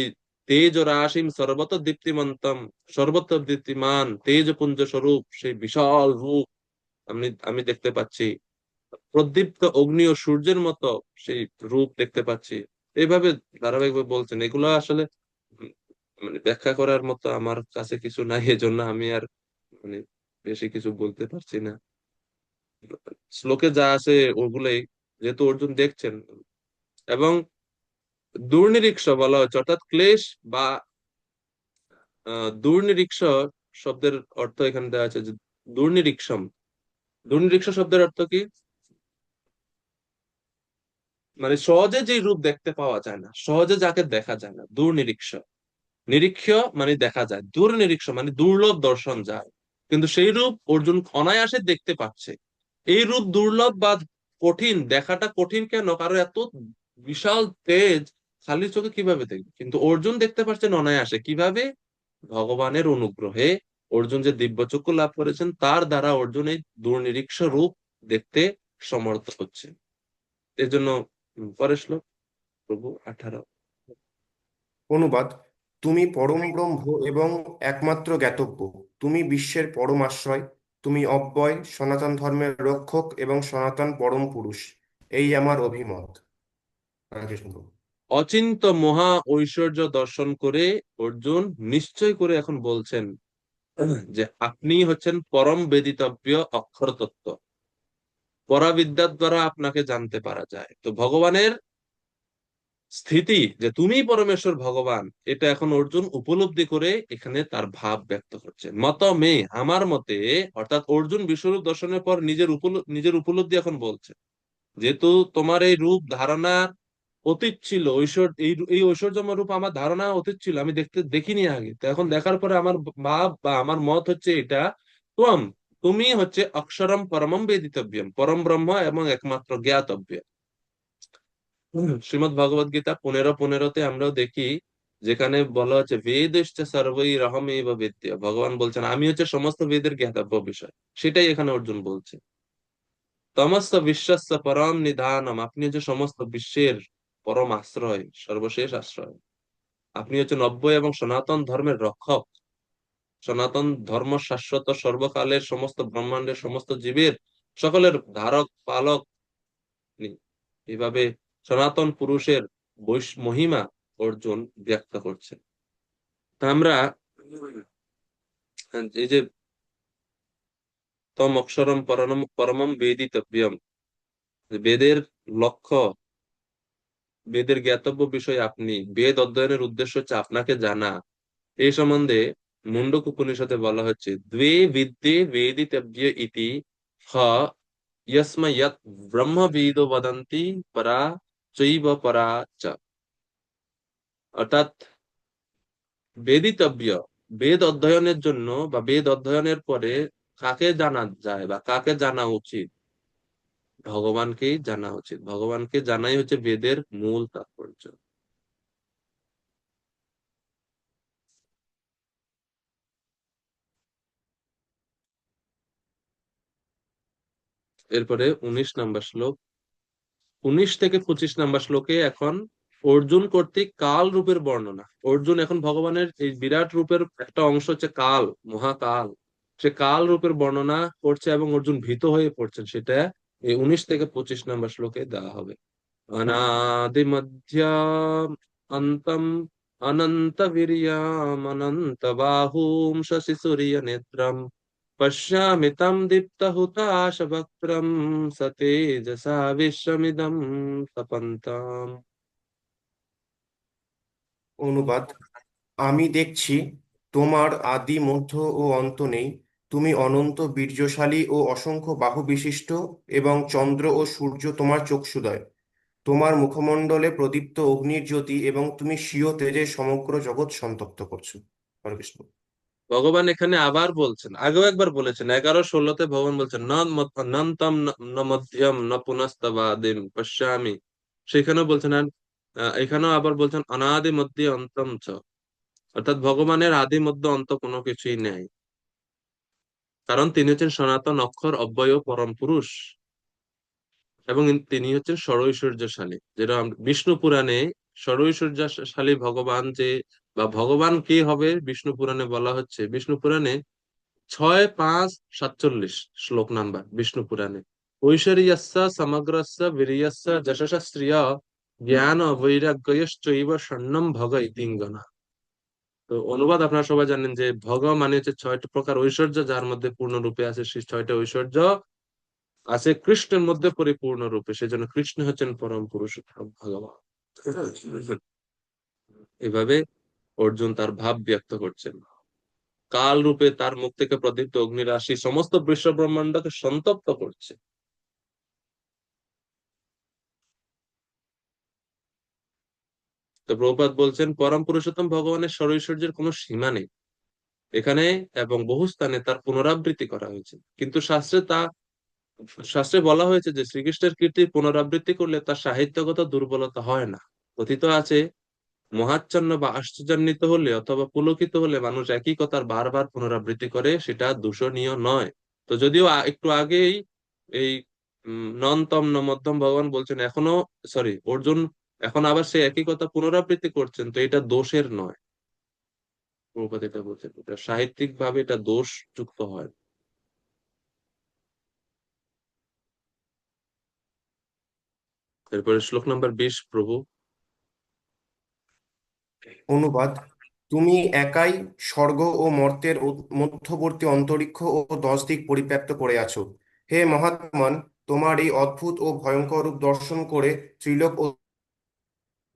তেজ রাশিম সর্বত দীপ্তিমন্তম, সর্বত দীপ্তিমান তেজপুঞ্জ স্বরূপ সেই বিশাল রূপ আমি আমি দেখতে পাচ্ছি। প্রদীপ্ত অগ্নি ও সূর্যের মতো সেই রূপ দেখতে পাচ্ছি। এইভাবে ধারাবাহিকভাবে বলছেন। এগুলো আসলে উম, মানে ব্যাখ্যা করার মতো আমার কাছে কিছু নাই, এজন্য আমি আর মানে বেশি কিছু বলতে পারছি না। শ্লোকে যা আছে ওগুলোই, যেহেতু অর্জুন দেখছেন। এবং দুর্নিরীক্ষ বলা হচ্ছে, অর্থাৎ ক্লেশ বা দুর্নিরীক্ষ শব্দের অর্থ এখানে দেওয়া আছে যে দুর্নিরীক্ষম। দুর্নিরীক্ষ শব্দের অর্থ কি? মানে সহজে যে রূপ দেখতে পাওয়া যায় না, সহজে যাকে দেখা যায় না, দুর্নিরীক্ষ। নিরীক্ষ মানে দেখা যায়, দুর্নিরীক্ষ মানে দুর্লভ দর্শন যায়। কিন্তু সেই রূপ অর্জুন অনায়াসে দেখতে পাচ্ছে। এই রূপ দুর্লভ বা কঠিন, দেখাটা কঠিন কেন? কারণ এত বিশাল তেজ খালি চোখে কিভাবে দেখবে? কিন্তু অর্জুন দেখতে পাচ্ছেন অনায়াসে। কিভাবে? ভগবানের অনুগ্রহে। অর্জুন যে দিব্য চক্ষু লাভ করেছেন তার দ্বারা অর্জুন এই দুর্নিরীক্ষ রূপ দেখতে সমর্থ হচ্ছে। এর জন্য পরের শ্লোক প্রভু 18। অনুবাদ। তুমি পরম ব্রহ্ম এবং একমাত্র জ্ঞাতব্য। তুমি বিশ্বের পরম আশ্রয়। তুমি অব্যয়, সনাতন ধর্মের রক্ষক এবং সনাতন পরম পুরুষ। এই আমার অভিমত। হরে কৃষ্ণ প্রভু। অচিন্ত মহা ঐশ্বর্য দর্শন করে অর্জুন নিশ্চয় করে এখন বলছেন যে আপনি হচ্ছেন পরম বেদিতব্য অক্ষর তত্ত্ব। পরাবিদ্যার দ্বারা আপনাকে জানতে পারা যায়। তো ভগবানের স্থিতি যে তুমি পরমেশ্বর ভগবান, এটা এখন অর্জুন উপলব্ধি করে এখানে তার ভাব ব্যক্ত করছে। মে আমার মতে, অর্থাৎ অর্জুন বিশ্বরূপ দর্শনের পর নিজের উপলব্ধি এখন বলছে, যেহেতু তোমার এই রূপ ধারণার অতীত ছিল, এই ঐশ্বর্যময় রূপ আমার ধারণা অতীত ছিল, আমি দেখিনি আগে। তো এখন দেখার পরে আমার ভাব বা আমার মত হচ্ছে এটা, ত্বম তুমি হচ্ছে অক্ষরম পরমম বেদিতব্যম, পরম ব্রহ্ম এবং একমাত্র জ্ঞাতব্য। শ্রীমদ ভগবদ গীতা 15:15-তে আমরাও দেখি, যেখানে বলা হচ্ছে বেদশ্চ সর্বৈ রহমেব বেদ্য, ভগবান বলছেন আমি হচ্ছে সমস্ত বেদের জ্ঞাতব্য বিষয়। সেটাই এখানে অর্জুন বলছে। তমস্য বিশ্বস্য পরম নিধানম, আপনি হচ্ছে সমস্ত বিশ্বের পরম আশ্রয়, সর্বশেষ আশ্রয়। আপনি হচ্ছেন অব্যয় এবং সনাতন ধর্মের রক্ষক। সনাতন ধর্ম শাশ্বত, সর্বকালের সমস্ত ব্রহ্মাণ্ডের সমস্ত জীবের সকলের ধারক পালক আপনি। এভাবে সনাতন পুরুষের মহিমা অর্জুন ব্যক্ত করছে। তা আমরা এই যে তম অক্ষরম পরমম বেদিতব্যম, বেদের লক্ষ্য, বেদের জ্ঞাতব্য বিষয় আপনি, বেদ অধ্যয়নের উদ্দেশ্য হচ্ছে আপনাকে জানা। এই সম্বন্ধে মুন্ডক উপনিষদে বলা হচ্ছে দ্বে বিদ্যে বেদিতব্য ইতি হ ইয়স্মায়ৎ ব্রহ্মবিদো বদন্তি পরা চৈব পরা চ। অর্থাৎ বেদিতব্য, বেদ অধ্যয়নের জন্য বা বেদ অধ্যয়নের পরে কাকে জানা যায় বা কাকে জানা উচিত, ভগবানকেই জানা উচিত। ভগবানকে জানাই হচ্ছে বেদের মূল তাৎপর্য। এরপরে 19 নম্বর শ্লোক, 19 থেকে 25 নম্বর শ্লোকে এখন অর্জুন কর্তৃক কাল রূপের বর্ণনা। অর্জুন এখন ভগবানের এই বিরাট রূপের একটা অংশ হচ্ছে কাল, মহাকাল, সে কাল রূপের বর্ণনা করছে এবং অর্জুন ভীত হয়ে পড়ছেন। সেটা এই 19 থেকে 25 নম্বর শ্লোকে দেওয়া হবে। অনাদি মধ্যম অন্তম অনন্ত বীর্যম অনন্ত বাহুম শশি সূর্য নেত্রম পশ্যামি তম দীপ্তহুতাশবক্ত্রম সতেজসা বিশ্বমিদং তপন্তাম। অনুবাদ। আমি দেখছি তোমার আদি মধ্য ও অন্ত নেই। তুমি অনন্ত বীর্যশালী ও অসংখ্য বাহু বিশিষ্ট, এবং চন্দ্র ও সূর্য তোমার চক্ষুদ্বয়। তোমার মুখমণ্ডলে প্রদীপ্ত অগ্নির জ্যোতি, এবং তুমি স্বীয় তেজে সমগ্র জগৎ সন্তপ্ত করছো। হরে কৃষ্ণ। ভগবান এখানে আবার বলছেন, আগেও একবার বলেছেন 11-16-তে ভগবান বলছেন নন্তম ন মধ্যম ন পুনস্তবাদিম পশ্যামি। সেখানেও বলছেন, আর এখানেও আবার বলছেন অনাদি মধ্যে অন্তম চ। অর্থাৎ ভগবানের আদি মধ্য অন্ত কোনো কিছুই নেই, কারণ তিনি হচ্ছেন সনাতন অক্ষর অব্যয় পরম পুরুষ, এবং তিনি হচ্ছেন ষড়ৈশ্বর্যশালী। যেটা বিষ্ণু পুরাণে ষড়ৈশ্বর্যশালী ভগবান যে, বা ভগবান কে হবে বিষ্ণু পুরাণে বলা হচ্ছে। বিষ্ণু পুরাণে 6, 5, 47 শ্লোক নাম্বার বিষ্ণু পুরাণে, ঐশ্বর্যস্য সমগ্রস্য বীর্যস্য যশস্য শ্রিয় জ্ঞান বৈরাগ্যশ্চৈব স্বর্ণম ভগ ইতিঙ্গনা। তো অনুবাদ আপনারা সবাই জানেন যে ভগ মানে হচ্ছে 6টি প্রকার ঐশ্বর্য, যার মধ্যে পূর্ণরূপে আছে সেই 6টা ঐশ্বর্য আছে কৃষ্ণের মধ্যে পরিপূর্ণ রূপে। সেজন্য কৃষ্ণ হচ্ছেন পরম পুরুষোত্তম ভগবান। এভাবে অর্জুন তার ভাব ব্যক্ত করছেন। কাল রূপে তার মুখ থেকে প্রদীপ্ত অগ্নিরাশি সমস্ত বিশ্ব ব্রহ্মাণ্ডকে সন্তপ্ত করছে। তো প্রভুপাদ বলছেন পরম পুরুষোত্তম ভগবানের ষড়ৈশ্বর্যের কোনো সীমা নেই এখানে, এবং বহু স্থানে তার পুনরাবৃত্তি করা হয়েছে। কিন্তু শাস্ত্রে বলা হয়েছে যে শ্রীকৃষ্ণের কীর্তির পুনরাবৃত্তি করলে তার সাহিত্যগত দুর্বলতা হয় না। কথিত আছে মহাচ্ছন্ন বা আশ্চর্যান্বিত হলে অথবা পুলকিত হলে মানুষ একই কথার বারবার পুনরাবৃত্তি করে, সেটা দূষণীয় নয়। তো যদিও একটু আগেই এই নন্তম ন মধ্যম ভগবান বলছেন, এখনো অর্জুন এখন আবার সে একই কথা পুনরাবৃত্তি করছেন, তো এটা দোষের নয়। প্রভুপাদ এটা বলছেন, এটা সাহিত্যিক ভাবে এটা দোষ যুক্ত হয়। এরপরে শ্লোক নাম্বার 20 প্রভু। অনুবাদ: তুমি একাই স্বর্গ ও মর্ত্যের মধ্যবর্তী অন্তরিক্ষ ও 10 দিক পরিব্যাপ্ত করে আছো। হে মহাত্মন, তোমার এই অদ্ভুত ও ভয়ঙ্কর রূপ দর্শন করে ত্রিলোক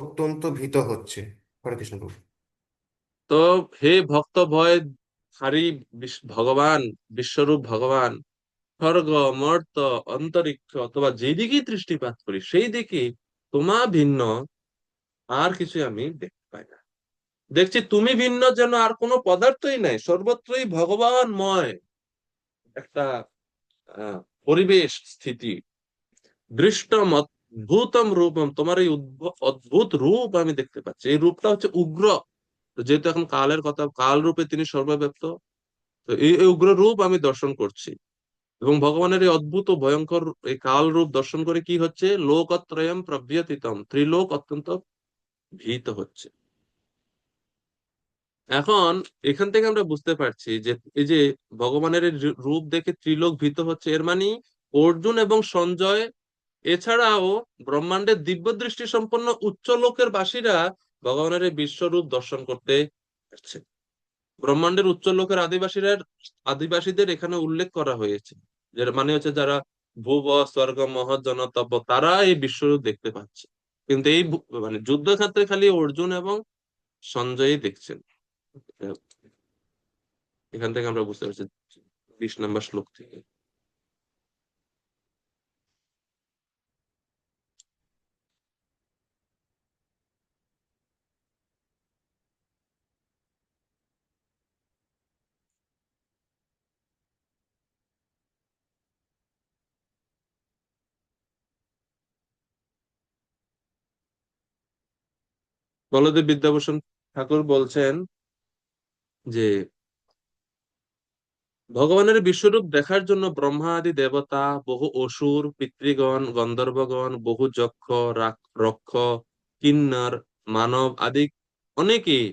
অত্যন্ত ভীত হচ্ছে। হরে কৃষ্ণ প্রভু। তো হে ভক্ত ভয় হারি ভগবান, বিশ্বরূপ ভগবান, স্বর্গ মর্ত অন্তরিক্ষ অথবা যেদিকেই দৃষ্টিপাত করি সেই দিকে তোমা ভিন্ন আর কিছু আমি দেখতে পাই না। দেখছি তুমি ভিন্ন যেন আর কোনো পদার্থই নাই, সর্বত্রই ভগবানময় একটা আহ, পরিবেশ স্থিতি। দৃষ্টম অদ্ভুতম রূপম, তোমার এই অদ্ভুত রূপ আমি দেখতে পাচ্ছি। এই রূপটা হচ্ছে উগ্র। তো যেহেতু এখন কালের কথা, কাল রূপে তিনি সর্বব্যাপ্ত, তো এই উগ্র রূপ আমি দর্শন করছি। এবং ভগবানের এই অদ্ভুত ও ভয়ঙ্কর এই কাল রূপ দর্শন করে কি হচ্ছে, লোকত্রয়ম প্রব্যথিতম, ত্রিলোক অত্যন্ত ভীত হচ্ছে। এখন এখান থেকে আমরা বুঝতে পারছি যে এই যে ভগবানের এই রূপ দেখে ত্রিলোক ভীত হচ্ছে, এর মানে অর্জুন এবং সঞ্জয় এছাড়াও ব্রহ্মাণ্ডের দিব্য দৃষ্টি সম্পন্ন উচ্চ লোকের বাসীরা ভগবানের এই বিশ্বরূপ দর্শন করতে পারছে। ব্রহ্মাণ্ডের উচ্চ লোকের আদিবাসীদের এখানে উল্লেখ করা হয়েছে, যার মানে হচ্ছে যারা ভুব স্বর্গ মহৎ জনতব্য, তারা এই বিশ্বরূপ দেখতে পাচ্ছে। কিন্তু এই মানে যুদ্ধক্ষেত্রে খালি অর্জুন এবং সঞ্জয়ই দেখছেন। এখান থেকে আমরা বুঝতে পারছি 20 নম্বর শ্লোক থেকে। বলদেব বিদ্যাভূষণ ঠাকুর বলছেন যে ভগবানের বিশ্বরূপ দেখার জন্য ব্রহ্মা আদি দেবতা, বহু অসুর, পিতৃগণ, গন্ধর্বগণ, বহু যক্ষ, রক্ষ, কিন্নর, মানব আদি অনেকেই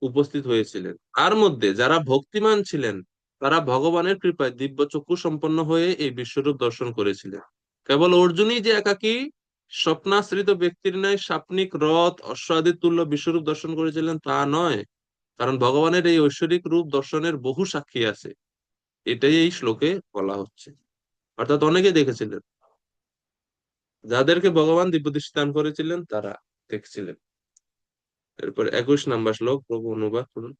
উপস্থিত হয়েছিলেন। তার মধ্যে যারা ভক্তিমান ছিলেন তারা ভগবানের কৃপায় দিব্য চক্ষু সম্পন্ন হয়ে এই বিশ্বরূপ দর্শন করেছিলেন। কেবল অর্জুনই যে একাকী স্বপ্নাশ্রিত ব্যক্তির ন্যায় সাপনিক রথ অশ্ব আদি তুল্য বিশ্বরূপ দর্শন করেছিলেন তা নয়, কারণ ভগবানের এই ঐশ্বরিক রূপ দর্শনের বহু সাক্ষী আছে। এটাই এই শ্লোকে বলা হচ্ছে। অর্থাৎ অনেকে দেখেছিলেন, যাদেরকে ভগবান দিব্যদৃষ্টি দান করেছিলেন তারা দেখছিলেন। এরপর 21 নম্বর শ্লোক প্রভু অনুবাদ করুন।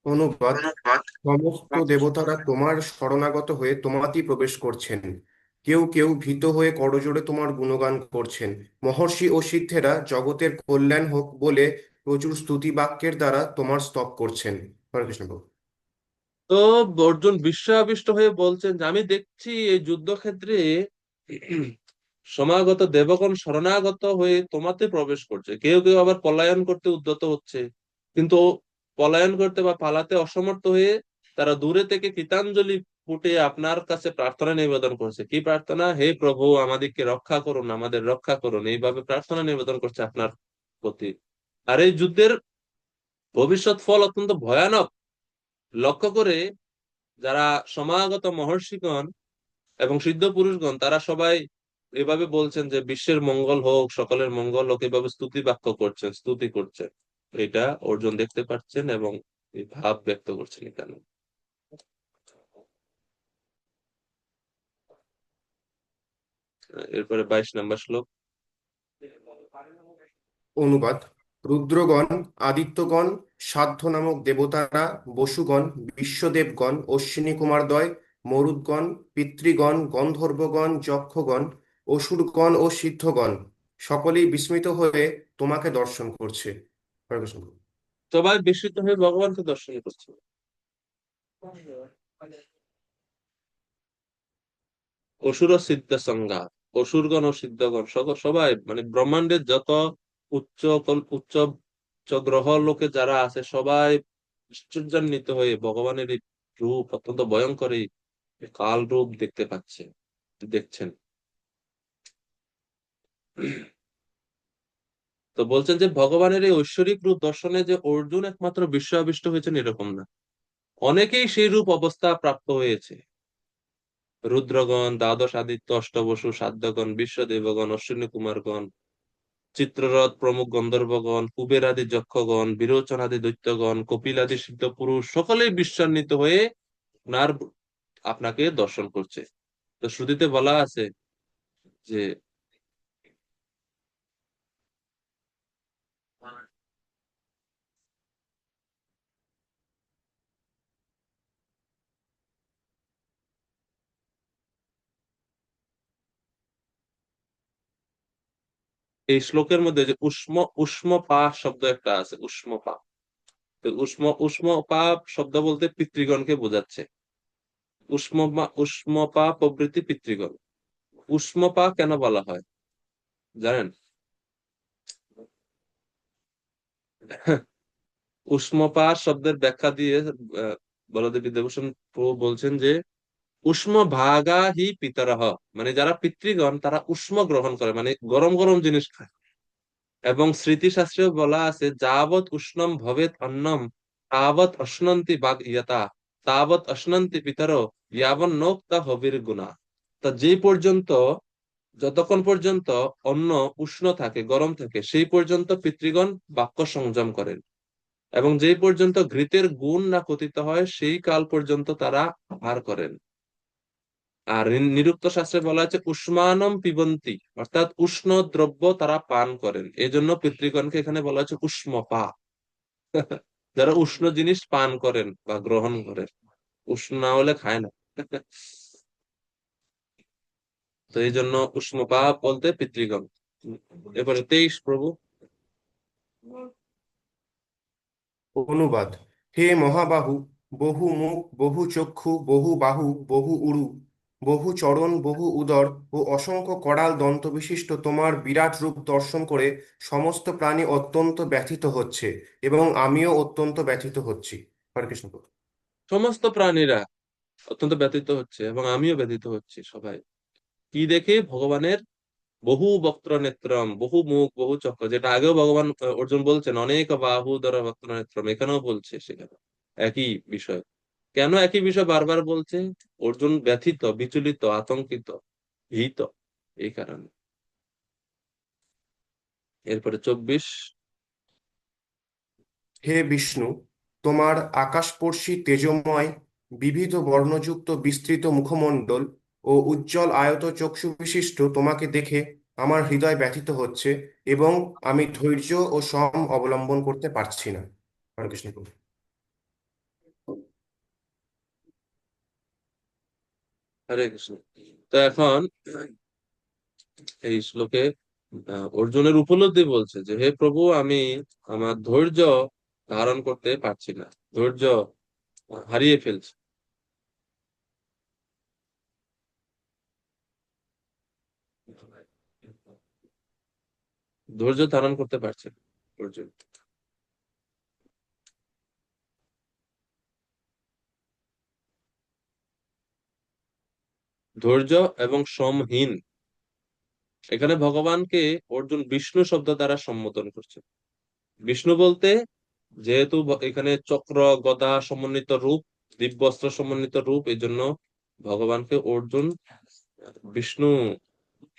অনুবাদ: সমস্ত দেবতারা তোমার শরণাগত হয়ে তোমাতেই প্রবেশ করছেন। কেউ কেউ ভীত হয়ে করজোড়ে তোমার গুণগান করছেন। মহর্ষি ও সিদ্ধেরা জগতের কল্যাণ হোক বলে প্রচুর স্তুতি বাক্যের দ্বারা তোমার স্তব করছেন। হরে কৃষ্ণ প্রভু। তো অর্জুন বিস্ময়াবিষ্ট হয়ে বলছেন যে আমি দেখছি এই যুদ্ধক্ষেত্রে সমাগত দেবগণ শরণাগত হয়ে তোমাতে প্রবেশ করছে, কেউ কেউ আবার পলায়ন করতে উদ্যত হচ্ছে। কিন্তু পলায়ন করতে বা পালাতে অসমর্থ হয়ে তারা দূরে থেকে কৃতাঞ্জলি ফুটে আপনার কাছে প্রার্থনা নিবেদন করছে। কি প্রার্থনা? হে প্রভু, আমাদেরকে রক্ষা করুন, আমাদের রক্ষা করুন, এইভাবে প্রার্থনা নিবেদন করছে আপনার প্রতি। আর এই যুদ্ধের ভবিষ্যৎ ফল অত্যন্ত ভয়ানক লক্ষ্য করে যারা সমাগত মহর্ষিগণ এবং সিদ্ধ পুরুষগণ তারা সবাই এভাবে বলছেন যে বিশ্বের মঙ্গল হোক, সকলের মঙ্গল হোক, এভাবে স্তুতি বাক্য করছেন, স্তুতি করছেন। এটা অর্জুন দেখতে পাচ্ছেন এবং এই ভাব ব্যক্ত করছেন এখানে। এরপরে 22 নম্বর শ্লোক। অনুবাদ: রুদ্রগণ, আদিত্যগণ, সাধ্য নামক দেবতারা, বসুগণ, বিশ্বদেবগণ, অশ্বিনী কুমারদ্বয়, মরুদ্গণ, পিতৃগণ, গন্ধর্বগণ, যক্ষগণ, অসুরগণ ও সিদ্ধগণ সকলেই বিস্মিত হয়ে তোমাকে দর্শন করছে। হরে কৃষ্ণ। সবাই বিস্মিত হয়ে ভগবানকে দর্শন করছে। অসুর সিদ্ধ সংজ্ঞা, অসুরগণ ও সিদ্ধগণ সবাই মানে ব্রহ্মাণ্ডের যত উচ্চ উচ্চ গ্রহ লোকে যারা আছে সবাই আশ্চর্যান্বিত হয়ে ভগবানের এই রূপ, অত্যন্ত ভয়ঙ্কর এই কাল রূপ দেখতে পাচ্ছে, দেখছেন। তো বলছেন যে ভগবানের এই ঐশ্বরিক রূপ দর্শনে যে অর্জুন একমাত্র বিস্ময়াবিষ্ট হয়েছেন এরকম না, অনেকেই সেই রূপ অবস্থা প্রাপ্ত হয়েছে। রুদ্রগণ, দ্বাদশ আদিত্য, অষ্টবসু, সাধ্যগণ, বিশ্বদেবগণ, অশ্বিনী কুমারগণ, চিত্ররথ প্রমুখ গন্ধর্বগণ, কুবেরাদি যক্ষগণ, বিরোচনাদি দৈত্যগণ, কপিলাদি সিদ্ধ পুরুষ সকলেই বিশ্বান্বিত হয়ে আপনার আপনাকে দর্শন করছে। তো শ্রুতিতে বলা আছে যে এই শ্লোকের মধ্যে যে উষ্ম উষ্ম পা শব্দ একটা আছে, উষ্ম পা। তো উষ্ম উষ্ম পা শব্দ বলতে পিতৃগণকে বোঝাচ্ছে। উষ্ম পা প্রভৃতি পিতৃগণ। উষ্ম পা কেন বলা হয় জানেন? উষ্মপা শব্দের ব্যাখ্যা দিয়ে বলদেব বিদ্যাভূষণ প্রভু বলছেন যে উষ্ম ভাগা হি পিতরহ, মানে যারা পিতৃগণ তারা উষ্ম গ্রহণ করে, মানে গরম গরম জিনিস খায়। এবং স্মৃতিশাস্ত্রেও বলা আছে যাবৎ উষ্ণম ভবেত অন্নম তাবৎ অশ্নন্তি বাগ ইয়তা তাবৎ অশ্নন্তি পিতর ইয়াবন নোক্তা হবির গুণা। তা যে পর্যন্ত, যতক্ষণ পর্যন্ত অন্ন উষ্ণ থাকে, গরম থাকে, সেই পর্যন্ত পিতৃগণ বাক্য সংযম করেন। এবং যেই পর্যন্ত ঘৃতের গুণ না কথিত হয় সেই কাল পর্যন্ত তারা আহার করেন। আর নিরুক্ত শাস্ত্রে বলা আছে উষ্মানম পিবন্তি, অর্থাৎ উষ্ণ দ্রব্য তারা পান করেন। এই জন্য পিতৃগণকে এখানে বলা হচ্ছে উষ্মপা, যারা উষ্ণ জিনিস পান করেন বা গ্রহণ করেন, উষ্ণ না হলে খায় না। তো এই জন্য উষ্মপা বলতে পিতৃগণ। এবারে 23 প্রভু। অনুবাদ। হে মহাবাহু, বহু মুখ, বহু চক্ষু, বহু বাহু, বহু উরু, বহু চরণ, বহু উদর ও অসংখ্য করাল দন্ত বিশিষ্ট তোমার বিরাট রূপ দর্শন করে সমস্ত প্রাণী অত্যন্ত ব্যথিত হচ্ছে এবং আমিও অত্যন্ত ব্যথিত হচ্ছি। হরে কৃষ্ণ। সমস্ত প্রাণীরা অত্যন্ত ব্যথিত হচ্ছে এবং আমিও ব্যথিত হচ্ছি। সবাই কি দেখে? ভগবানের বহু বক্ত্র নেত্রম, বহু মুখ, বহু চক্র, যেটা আগেও ভগবান অর্জুন বলছেন অনেক বাহু ধর বক্ত্র নেত্রম, এখানেও বলছে সেখানে একই বিষয়। কেন একই বিষয় বারবার বলছে? অর্জুন ব্যথিত, বিচলিত, আতঙ্কিত, ভীত, এই কারণে। এরপরে 24। হে বিষ্ণু, তোমার আকাশস্পর্শী তেজোময় বিবিধ বর্ণযুক্ত বিস্তৃত মুখমণ্ডল ও উজ্জ্বল আয়ত চক্ষু বিশিষ্ট তোমাকে দেখে আমার হৃদয় ব্যথিত হচ্ছে এবং আমি ধৈর্য ও সম অবলম্বন করতে পারছি না। হরে কৃষ্ণ। হরে কৃষ্ণ। তো এখন এই শ্লোকে অর্জুনের উপলব্ধি বলছে যে হে প্রভু, আমি আমার ধৈর্য ধারণ করতে পারছি না, ধৈর্য হারিয়ে ফেলছি। ধৈর্য ধারণ করতে পারছে না অর্জুন। ধৈর্য এবং সমহীন, এখানে ভগবানকে অর্জুন বিষ্ণু শব্দ দ্বারা সম্বোধন করছে। বিষ্ণু বলতে যেহেতু এখানে চক্র গদা সমন্বিত রূপ, দিব্যাস্ত্র সমন্বিত রূপ, এই জন্য ভগবানকে অর্জুন বিষ্ণু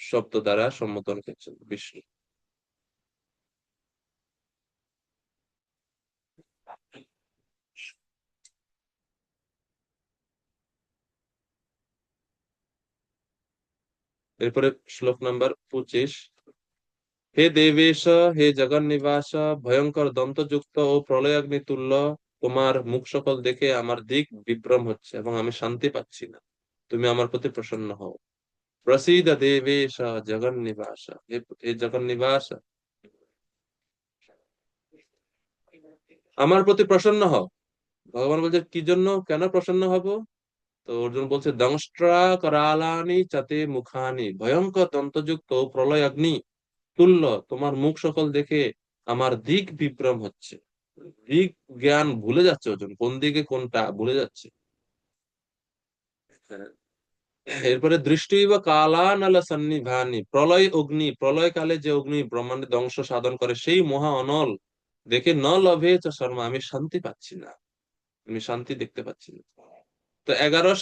শব্দ দ্বারা সম্বোধন করছেন, বিষ্ণু। এরপরে শ্লোক নাম্বার 25। হে দেবেশ, হে জগন্নিবাস, ভয়ঙ্কর দন্তযুক্ত ও প্রলয়াগ্নি তুল্য তোমার মুখ সকল দেখে আমার দিক বিভ্রম হচ্ছে এবং আমি শান্তি পাচ্ছি না। তুমি আমার প্রতি প্রসন্ন হও। প্রসীদ দেবেশ জগন্নিবাস, হে হে জগন্নিবাস, আমার প্রতি প্রসন্ন হও। ভগবান বলছে কি জন্য, কেন প্রসন্ন হব? তো অর্জুন বলছে দংষ্ট্রা করালানি চাতে মুখানি, ভয়ঙ্কর দন্তযুক্ত প্রলয় অগ্নি তুল্য তোমার মুখ সকল দেখে আমার দিক বিভ্রম হচ্ছে। দিক জ্ঞান ভুলে যাচ্ছে অর্জুন, কোন দিকে কোনটা ভুলে যাচ্ছে। হ্যাঁ। এরপরে দৃষ্টি বা কালা নালা সন্নিভানি, প্রলয় অগ্নি, প্রলয়কালে যে অগ্নি ব্রহ্মাণ্ডে ধ্বংস সাধন করে সেই মহা অনল দেখে ন লভে চ শর্মা, আমি শান্তি পাচ্ছি না, আমি শান্তি দেখতে পাচ্ছি না। তো 11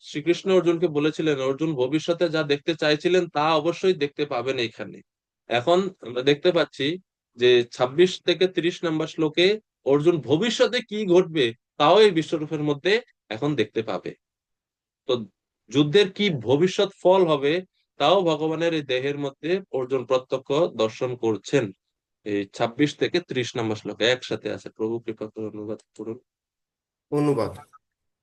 শ্রীকৃষ্ণ অর্জুনকে বলেছিলেন অর্জুন ভবিষ্যতে যা দেখতে চাইছিলেন তা অবশ্যই দেখতে পাবেন এখানে। এখন আমরা দেখতে পাচ্ছি যে 26 থেকে 30 নম্বর শ্লোকে অর্জুন ভবিষ্যতে কি ঘটবে তাও এই বিশ্বরূপের মধ্যে এখন দেখতে পাবে। তো যুদ্ধের কি ভবিষ্যৎ ফল হবে তাও ভগবানের এই দেহের মধ্যে অর্জুন প্রত্যক্ষ দর্শন করছেন। এই 26 থেকে 30 নম্বর শ্লোকে একসাথে আছে, প্রভু কৃপা করে অনুবাদ করুন। অনুবাদ।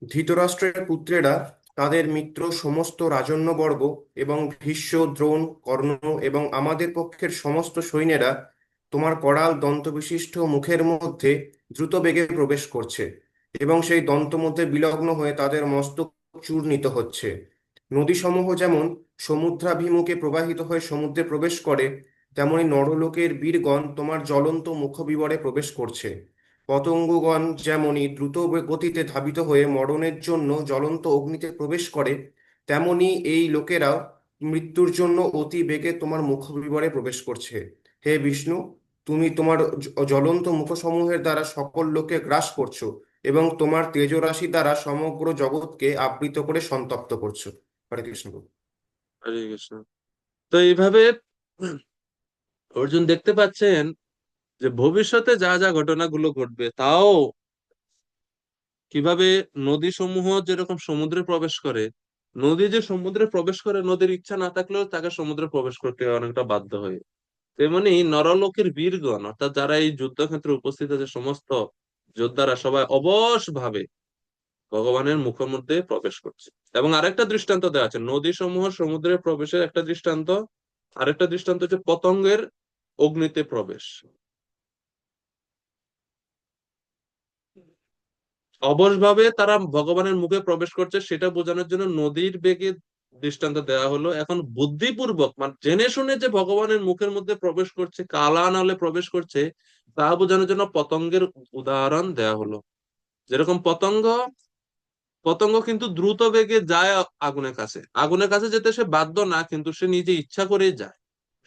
ধৃতরাষ্ট্রের পুত্রেরা, তাদের মিত্র সমস্ত রাজন্যবর্গ এবং ভীষ্ম, দ্রোণ, কর্ণ এবং আমাদের পক্ষের সমস্ত সৈন্যেরা তোমার করাল দন্তবিশিষ্ট মুখের মধ্যে দ্রুত বেগে প্রবেশ করছে এবং সেই দন্ত মধ্যে বিলগ্ন হয়ে তাদের মস্তক চূর্ণিত হচ্ছে। নদীসমূহ যেমন সমুদ্রাভিমুখে প্রবাহিত হয়ে সমুদ্রে প্রবেশ করে, তেমনি নরলোকের বীরগণ তোমার জ্বলন্ত মুখবিবরে প্রবেশ করছে। পতঙ্গগণ যেমনি দ্রুত গতিতে ধাবিত হয়ে মরণের জন্য জ্বলন্ত অগ্নিতে প্রবেশ করে, তেমনি এই লোকেরাও মৃত্যুর জন্য অতি বেগে তোমার মুখবিবরে প্রবেশ করছে। হে বিষ্ণু, তুমি তোমার জ্বলন্ত মুখসমূহের দ্বারা সকল লোককে গ্রাস করছো এবং তোমার তেজরাশি দ্বারা সমগ্র জগৎকে আবৃত করে সন্তপ্ত করছো। হরে কৃষ্ণ। হরে কৃষ্ণ। তো এইভাবে অর্জুন দেখতে পাচ্ছেন যে ভবিষ্যতে যা যা ঘটনাগুলো ঘটবে তাও কিভাবে নদী সমূহ যেরকম সমুদ্রে প্রবেশ করে, নদী যে সমুদ্রে প্রবেশ করে নদীর ইচ্ছা না থাকলেও তাকে সমুদ্রে প্রবেশ করতে হয় অনেকটা বাধ্য হয়ে, তেমনি নরলোকের বীরগণ অর্থাৎ যারা এই যুদ্ধক্ষেত্রে উপস্থিত আছে সমস্ত যোদ্ধারা সবাই অবশ ভাবে ভগবানের মুখের মধ্যে প্রবেশ করছে। এবং আরেকটা দৃষ্টান্ত দেওয়া আছে নদী সমূহ সমুদ্রে প্রবেশের একটা দৃষ্টান্ত, আরেকটা দৃষ্টান্ত হচ্ছে পতঙ্গের অগ্নিতে প্রবেশ। অবশভাবে তারা ভগবানের মুখে প্রবেশ করছে সেটা বোঝানোর জন্য নদীর বেগে দৃষ্টান্ত দেওয়া হলো। এখন বুদ্ধিপূর্বক মানে জেনে শুনে যে ভগবানের মুখের মধ্যে প্রবেশ করছে, কালা নালে প্রবেশ করছে, তা বোঝানোর জন্য পতঙ্গের উদাহরণ দেওয়া হলো। যেরকম পতঙ্গ পতঙ্গ কিন্তু দ্রুত বেগে যায় আগুনের কাছে, আগুনের কাছে যেতে সে বাধ্য না, কিন্তু সে নিজে ইচ্ছা করেই যায়।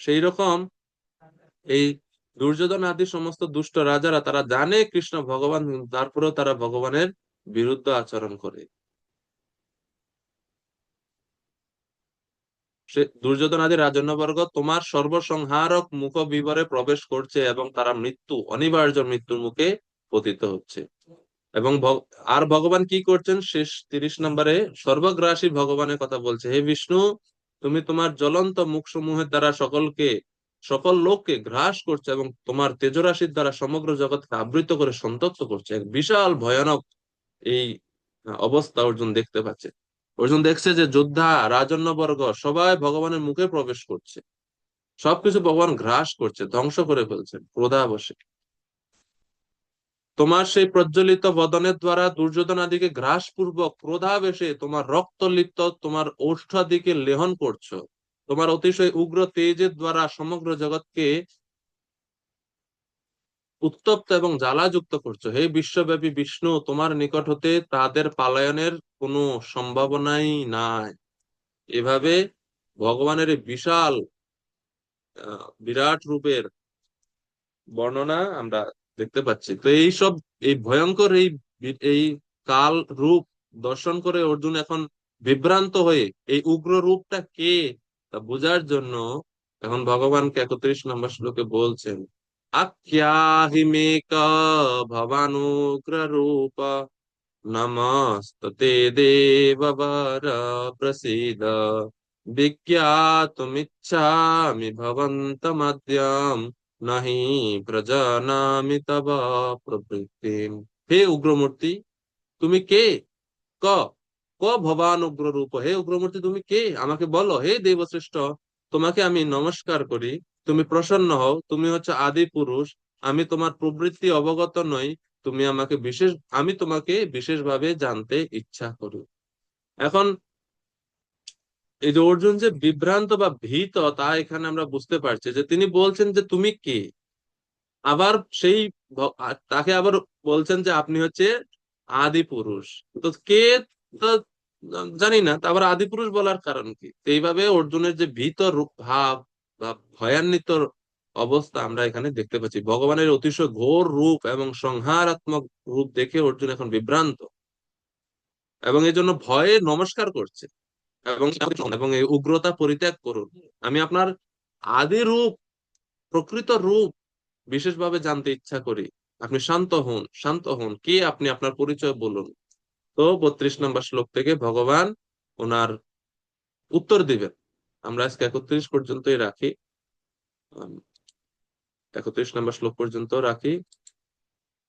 সেই রকম এই দুর্যোধন আদি সমস্ত দুষ্ট রাজারা তারা জানে কৃষ্ণ ভগবান, তারপরেও তারা ভগবানের বিরুদ্ধে আচরণ করে। সে দুর্যোধন আদি রাজন্যবর্গ তোমার সর্বসংহারক মুখ বিবরে প্রবেশ করছে এবং তারা অনিবার্য মৃত্যুর মুখে পতিত হচ্ছে। এবং আর ভগবান কি করছেন শেষ 30 নম্বরে সর্বগ্রাসী ভগবানের কথা বলছে, হে বিষ্ণু, তুমি তোমার জ্বলন্ত মুখ সমূহের দ্বারা সকল লোককে গ্রাস করছে এবং তোমার তেজরাশির দ্বারা সমগ্র জগৎকে আবৃত করে সন্তপ্ত করছে। এক বিশাল ভয়ানক এই অবস্থা অর্জুন দেখতে পাচ্ছে। অর্জুন দেখছে যে যোদ্ধা রাজন্যবর্গ সবাই ভগবানের মুখে প্রবেশ করছে, সবকিছু ভগবান গ্রাস করছে, ধ্বংস করে ফেলছেন ক্রোধাবশে। তোমার সেই প্রজ্বলিত বদনের দ্বারা দুর্যোধন আদিকে গ্রাস পূর্বক ক্রোধাবেশে তোমার রক্ত লিপ্ত তোমার ওষ্ঠাদিকে লেহন করছো। তোমার অতিশয় উগ্র তেজের দ্বারা সমগ্র জগৎকে উত্তপ্ত এবং জ্বালাযুক্ত করছো। হে বিশ্বব্যাপী বিষ্ণু, তোমার নিকট হতে তাদের পালায়নের কোনো সম্ভাবনাই নাই। এভাবে ভগবানের এই বিশাল বিরাট রূপের বর্ণনা আমরা দেখতে পাচ্ছি। তো এই ভয়ঙ্কর এই কাল রূপ দর্শন করে অর্জুন এখন বিভ্রান্ত হয়ে এই উগ্র রূপটা কে তা বোঝার জন্য এখন ভগবানকে 31 নম্বর শ্লোকে বলছেন, আখ্যাহি মে ক ভবানুগ্র রূপ নমস্তে দেববার প্রসীদ বিজ্ঞাতুমিচ্ছামি ভবন্তমদ্যম নাহি প্রজানামি তব প্রবৃত্তিম। হে উগ্রমূর্তি, তুমি কে? ক ক ভবান উগ্র রূপ, হে উগ্রমূর্তি তুমি কে আমাকে বলো। হে দেবশ্রেষ্ঠ, তোমাকে আমি নমস্কার করি, তুমি প্রসন্ন হও, তুমি হচ্ছে আদি পুরুষ, আমি তোমার প্রবৃত্তি অবগত নই, আমি তোমাকে বিশেষভাবে জানতে ইচ্ছা করি। এখন এই যে অর্জুন যে বিভ্রান্ত বা ভীত তা এখানে আমরা বুঝতে পারছি যে তিনি বলছেন যে তুমি কে, আবার তাকে আবার বলছেন যে আপনি হচ্ছে আদি পুরুষ। তো কে, তো জানি না। তারপর আদিপুরুষ বলার কারণ কি? তো এইভাবে অর্জুনের যে ভীত রূপ ভাব বা ভয়ান্বিত অবস্থা আমরা এখানে দেখতে পাচ্ছি। ভগবানের অতিশয় ঘোর রূপ এবং সংহারাত্মক রূপ দেখে অর্জুন এখন বিভ্রান্ত, এবং এই জন্য ভয়ে নমস্কার করছে এবং এবং এই উগ্রতা পরিত্যাগ করুন। আমি আপনার আদি রূপ, প্রকৃত রূপ বিশেষভাবে জানতে ইচ্ছা করি। আপনি শান্ত হন, শান্ত হন। কে আপনি? আপনার পরিচয় বলুন। তো 32 নম্বর শ্লোক থেকে ভগবান ওনার উত্তর দিবেন। আমরা আজকে 31 পর্যন্তই রাখি। 31 নম্বর শ্লোক পর্যন্ত রাখি।